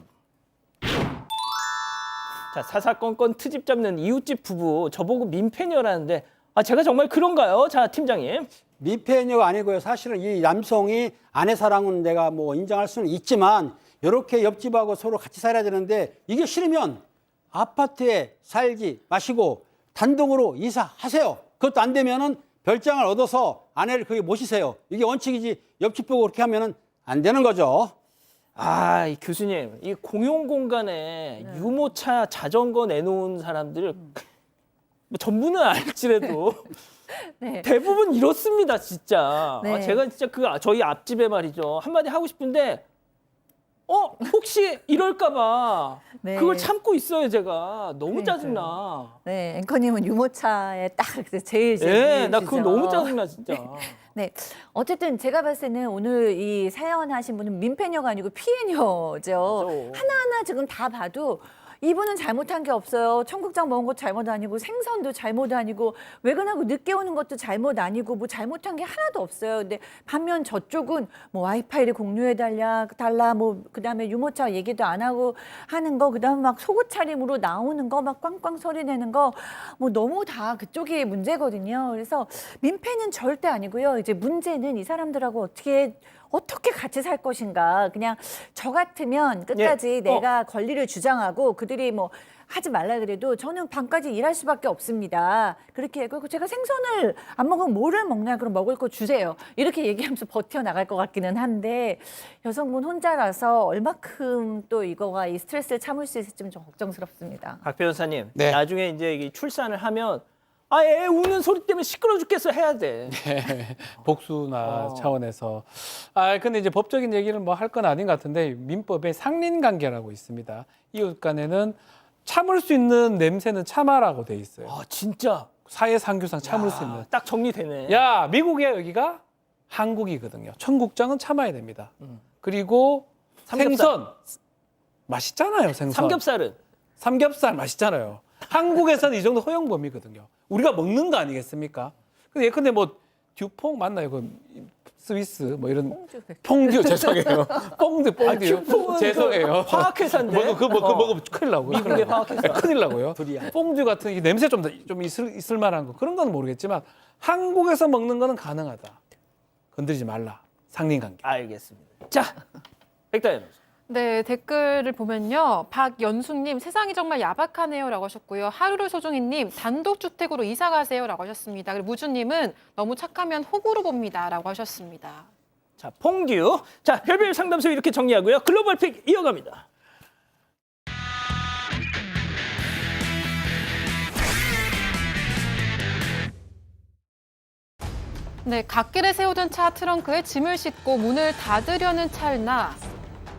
Speaker 1: 자, 사사건건 트집 잡는 이웃집 부부, 저보고 민폐녀라는데 제가 정말 그런가요? 자, 팀장님.
Speaker 5: 미패녀가 아니고요. 사실은 이 남성이 아내 사랑은 내가 뭐 인정할 수는 있지만 이렇게 옆집하고 서로 같이 살아야 되는데 이게 싫으면 아파트에 살지 마시고 단독으로 이사하세요. 그것도 안 되면은 별장을 얻어서 아내를 거기 모시세요. 이게 원칙이지 옆집 보고 그렇게 하면은 안 되는 거죠.
Speaker 1: 이 교수님, 이 공용 공간에 유모차, 자전거 내놓은 사람들 뭐 전부는 알지라도
Speaker 4: 네.
Speaker 1: 대부분 이렇습니다, 진짜.
Speaker 4: 네.
Speaker 1: 제가 진짜 저희 앞집에 말이죠. 한마디 하고 싶은데 혹시 혹시 이럴까봐
Speaker 4: 네.
Speaker 1: 그걸 참고 있어요, 제가. 너무
Speaker 4: 그러니까요.
Speaker 1: 짜증나.
Speaker 4: 네, 앵커님은 유모차에 딱 제일
Speaker 1: 예, 나 그거
Speaker 4: 미우시죠.
Speaker 1: 너무 짜증나, 진짜.
Speaker 4: 네, 어쨌든 제가 봤을 때는 오늘 이 사연하신 분은 민폐녀가 아니고 피해녀죠.
Speaker 1: 맞아.
Speaker 4: 하나하나 지금 다 봐도 이분은 잘못한 게 없어요. 청국장 먹은 것도 잘못 아니고 생선도 잘못 아니고 외근하고 늦게 오는 것도 잘못 아니고 뭐 잘못한 게 하나도 없어요. 근데 반면 저쪽은 뭐 와이파이를 공유해 달라 뭐 그다음에 유모차 얘기도 안 하고 하는 거 그다음에 막 속옷 차림으로 나오는 거 막 꽝꽝 소리 내는 거 뭐 너무 다 그쪽이 문제거든요. 그래서 민폐는 절대 아니고요. 이제 문제는 이 사람들하고 어떻게 같이 살 것인가. 그냥 저 같으면 끝까지
Speaker 1: 예.
Speaker 4: 내가 권리를 주장하고 그들이 뭐 하지 말라 그래도 저는 밤까지 일할 수밖에 없습니다. 그렇게 그리고 제가 생선을 안 먹으면 뭐를 먹냐 그럼 먹을 거 주세요. 이렇게 얘기하면서 버텨나갈 것 같기는 한데 여성분 혼자라서 얼마큼 또 이거가 이 스트레스를 참을 수 있을지 좀 걱정스럽습니다.
Speaker 1: 박 변호사님,
Speaker 2: 네.
Speaker 1: 나중에 이제 이게 출산을 하면 애 우는 소리 때문에 시끄러 죽겠어 해야 돼.
Speaker 2: 복수나 차원에서. 근데 이제 법적인 얘기를 뭐 할 건 아닌 것 같은데 민법에 상린관계라고 있습니다. 이웃 간에는 참을 수 있는 냄새는 참아라고 돼 있어요.
Speaker 1: 아, 진짜.
Speaker 2: 사회상규상 참을 수 있는.
Speaker 1: 딱 정리되네.
Speaker 2: 야, 미국에 여기가 한국이거든요. 청국장은 참아야 됩니다. 그리고
Speaker 1: 삼겹살.
Speaker 2: 생선 맛있잖아요. 생선. 삼겹살 맛있잖아요. 한국에서는 이 정도 허용 범위거든요. 우리가 먹는 거 아니겠습니까? 근데 예컨대 뭐 듀퐁 맞나요? 그 스위스 뭐 이런 퐁듀 죄송해요. 퐁듀
Speaker 1: 듀퐁은
Speaker 2: 죄송해요.
Speaker 1: 그 화학회사인데.
Speaker 2: 그거 먹으면 큰일 나고요.
Speaker 1: 미국의 화학회사.
Speaker 2: 큰일 나고요. 퐁듀 같은 이 냄새 좀 있을 만한 거 그런 건 모르겠지만 한국에서 먹는 거는 가능하다. 건드리지 말라. 상린관계.
Speaker 1: 알겠습니다. 자, 백다연.
Speaker 3: 네, 댓글을 보면요. 박연숙님, 세상이 정말 야박하네요라고 하셨고요. 하루를 소중이님, 단독주택으로 이사 가세요라고 하셨습니다. 그리고 무주님은 너무 착하면 호구로 봅니다라고 하셨습니다.
Speaker 1: 자, 퐁듀. 자, 별별 상담소 이렇게 정리하고요. 글로벌 픽 이어갑니다.
Speaker 3: 네, 갓길에 세우던 차 트렁크에 짐을 싣고 문을 닫으려는 찰나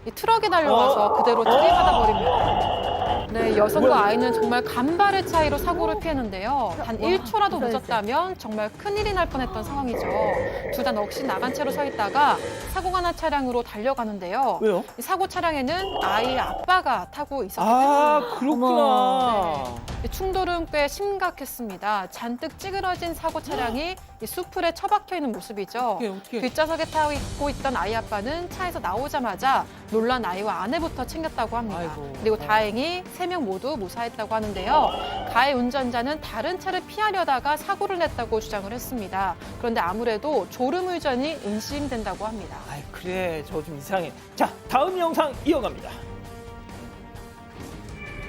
Speaker 3: 이 트럭에 달려와서 그대로 들이받아 버립니다. 네, 여성과 아이는 정말 간발의 차이로 사고를 피했는데요. 단 1초라도 늦었다면 정말 큰일이 날 뻔했던 상황이죠. 둘 다 넋이 나간 채로 서 있다가 사고가 난 차량으로 달려가는데요.
Speaker 1: 왜요?
Speaker 3: 이 사고 차량에는 아이의 아빠가 타고 있었기
Speaker 1: 아,
Speaker 3: 때문에
Speaker 1: 그렇구나.
Speaker 3: 이 충돌은 꽤 심각했습니다. 잔뜩 찌그러진 사고 차량이 이 수풀에 처박혀 있는 모습이죠.
Speaker 1: 어떻게.
Speaker 3: 뒷좌석에 타고 있던 아이 아빠는 차에서 나오자마자 놀란 아이와 아내부터 챙겼다고 합니다.
Speaker 1: 아이고.
Speaker 3: 그리고 다행히 3명 모두 무사했다고 하는데요. 가해 운전자는 다른 차를 피하려다가 사고를 냈다고 주장을 했습니다. 그런데 아무래도 졸음운전이 의심된다고 합니다.
Speaker 1: 아이, 그래. 저 좀 이상해. 자, 다음 영상 이어갑니다.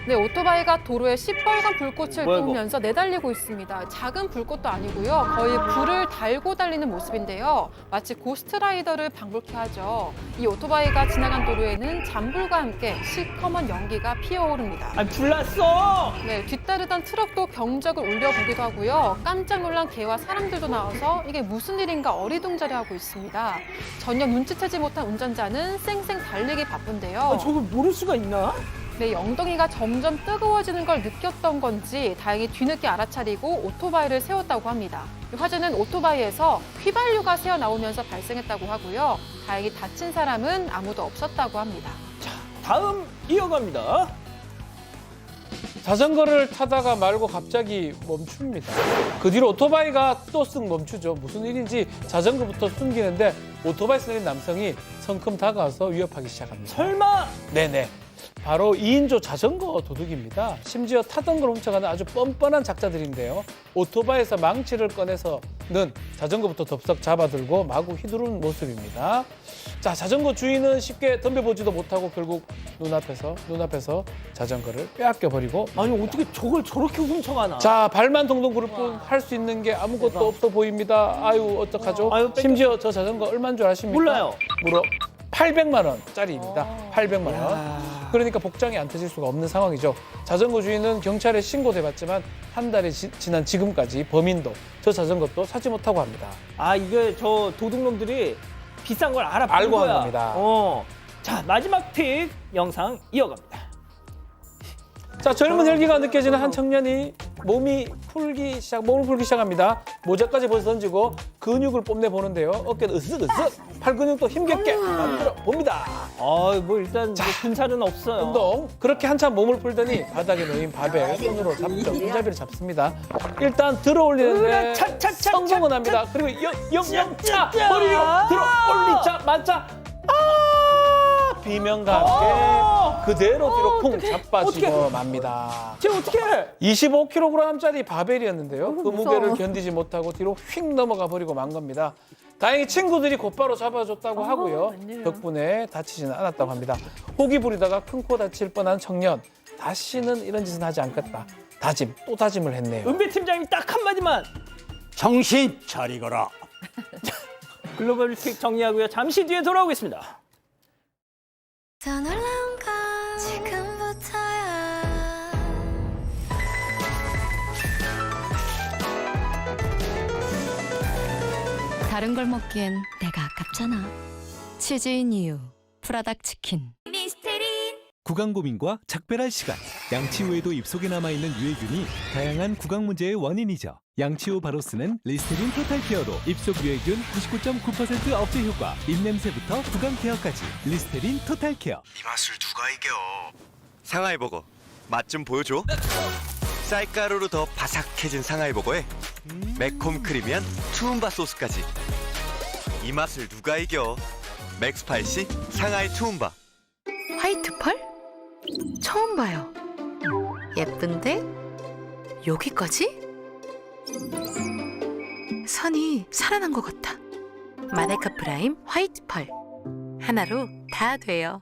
Speaker 3: 네, 오토바이가 도로에 시뻘건 불꽃을
Speaker 1: 뭐야, 이거?
Speaker 3: 끄면서 내달리고 있습니다. 작은 불꽃도 아니고요. 거의 불을 달고 달리는 모습인데요. 마치 고스트라이더를 방불케 하죠. 이 오토바이가 지나간 도로에는 잔불과 함께 시커먼 연기가 피어오릅니다.
Speaker 1: 아, 불났어.
Speaker 3: 네, 뒤따르던 트럭도 경적을 울려보기도 하고요. 깜짝 놀란 개와 사람들도 나와서 이게 무슨 일인가 어리둥절해하고 있습니다. 전혀 눈치채지 못한 운전자는 쌩쌩 달리기 바쁜데요.
Speaker 1: 아, 저걸 모를 수가 있나?
Speaker 3: 네, 엉덩이가 점점 뜨거워지는 걸 느꼈던 건지 다행히 뒤늦게 알아차리고 오토바이를 세웠다고 합니다. 이 화재는 오토바이에서 휘발유가 새어나오면서 발생했다고 하고요. 다행히 다친 사람은 아무도 없었다고 합니다.
Speaker 1: 다음 이어갑니다.
Speaker 2: 자전거를 타다가 말고 갑자기 멈춥니다. 그 뒤로 오토바이가 또 쓱 멈추죠. 무슨 일인지 자전거부터 숨기는데 오토바이 쓰는 남성이 성큼 다가와서 위협하기 시작합니다.
Speaker 1: 설마.
Speaker 2: 네네. 바로 2인조 자전거 도둑입니다. 심지어 타던 걸 훔쳐가는 아주 뻔뻔한 작자들인데요. 오토바이에서 망치를 꺼내서는 자전거부터 덥석 잡아들고 마구 휘두르는 모습입니다. 자, 자전거 주인은 쉽게 덤벼보지도 못하고 결국 눈앞에서 자전거를 빼앗겨버리고
Speaker 1: 아니, 어떻게 저걸 저렇게 훔쳐가나?
Speaker 2: 자, 발만 동동 구를 뿐 할 수 있는 게 아무것도 없어 보입니다. 아유, 어떡하죠?
Speaker 1: 아유,
Speaker 2: 심지어 저 자전거 얼마인 줄 아십니까?
Speaker 1: 몰라요.
Speaker 2: 무려 800만 원짜리입니다. 800만 원. 그러니까 복장이 안 터질 수가 없는 상황이죠. 자전거 주인은 경찰에 신고돼봤지만 한 달이 지난 지금까지 범인도 저 자전거도 사지 못하고 합니다.
Speaker 1: 아, 이게 저 도둑놈들이 비싼 걸 알아본
Speaker 2: 알고
Speaker 1: 거야.
Speaker 2: 한 겁니다.
Speaker 1: 자, 마지막 픽 영상 이어갑니다.
Speaker 2: 자, 젊은 혈기가 느껴지는 한 청년이 몸을 풀기 시작합니다. 모자까지 벌써 던지고 근육을 뽐내 보는데요. 어깨도 으쓱으쓱, 팔 근육도 힘겹게 만들어 봅니다.
Speaker 1: 뭐 일단 뭐 군살은 없어요.
Speaker 2: 운동. 그렇게 한참 몸을 풀더니 바닥에 놓인 바벨 손으로 잡죠. 손잡이를 잡습니다. 일단 들어 올리는데 성공은 합니다. 그리고 영차 머리로 들어 올리자마자 비명과 함께 그대로 뒤로 쿵 자빠지고 맙니다.
Speaker 1: 쟤 어떻게?
Speaker 2: 25kg짜리 바벨이었는데요. 그
Speaker 4: 무서워.
Speaker 2: 무게를 견디지 못하고 뒤로 휙 넘어가 버리고 만 겁니다. 다행히 친구들이 곧바로 잡아줬다고 하고요.
Speaker 4: 웬일이야.
Speaker 2: 덕분에 다치지는 않았다고 합니다. 호기 부리다가 큰 코 다칠 뻔한 청년. 다시는 이런 짓은 하지 않겠다. 또 다짐을 했네요.
Speaker 1: 은비 팀장님 딱 한마디만.
Speaker 5: 정신 차리거라.
Speaker 1: 글로벌 픽 정리하고요. 잠시 뒤에 돌아오겠습니다.
Speaker 10: 더 놀라운 건 지금부터야. 다른 걸 먹기엔 내가 아깝잖아. 치즈인 이유 프라닭 치킨.
Speaker 11: 구강 고민과 작별할 시간. 양치 후에도 입속에 남아있는 유해균이 다양한 구강 문제의 원인이죠. 양치 후 바로 쓰는 리스테린 토탈 케어로 입속 유해균 99.9% 억제 효과, 입냄새부터 구강 케어까지 리스테린 토탈 케어.
Speaker 12: 이 맛을 누가 이겨? 상하이버거 맛 좀 보여줘. 쌀가루로 더 바삭해진 상하이버거에 매콤 크리미한 투움바 소스까지. 이 맛을 누가 이겨? 맥스파이시 상하이 투움바.
Speaker 10: 화이트 펄? 처음 봐요. 예쁜데? 여기까지? 선이 살아난 것 같아. 마데카 프라임 화이트 펄. 하나로 다 돼요.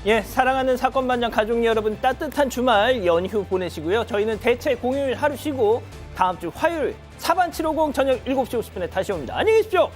Speaker 1: 예, 사랑하는 사건반장 가족 여러분 따뜻한 주말 연휴 보내시고요. 저희는 대체 공휴일 하루 쉬고 다음 주 화요일 사반 750 저녁 7시 50분에 다시 옵니다. 안녕히 계십시오.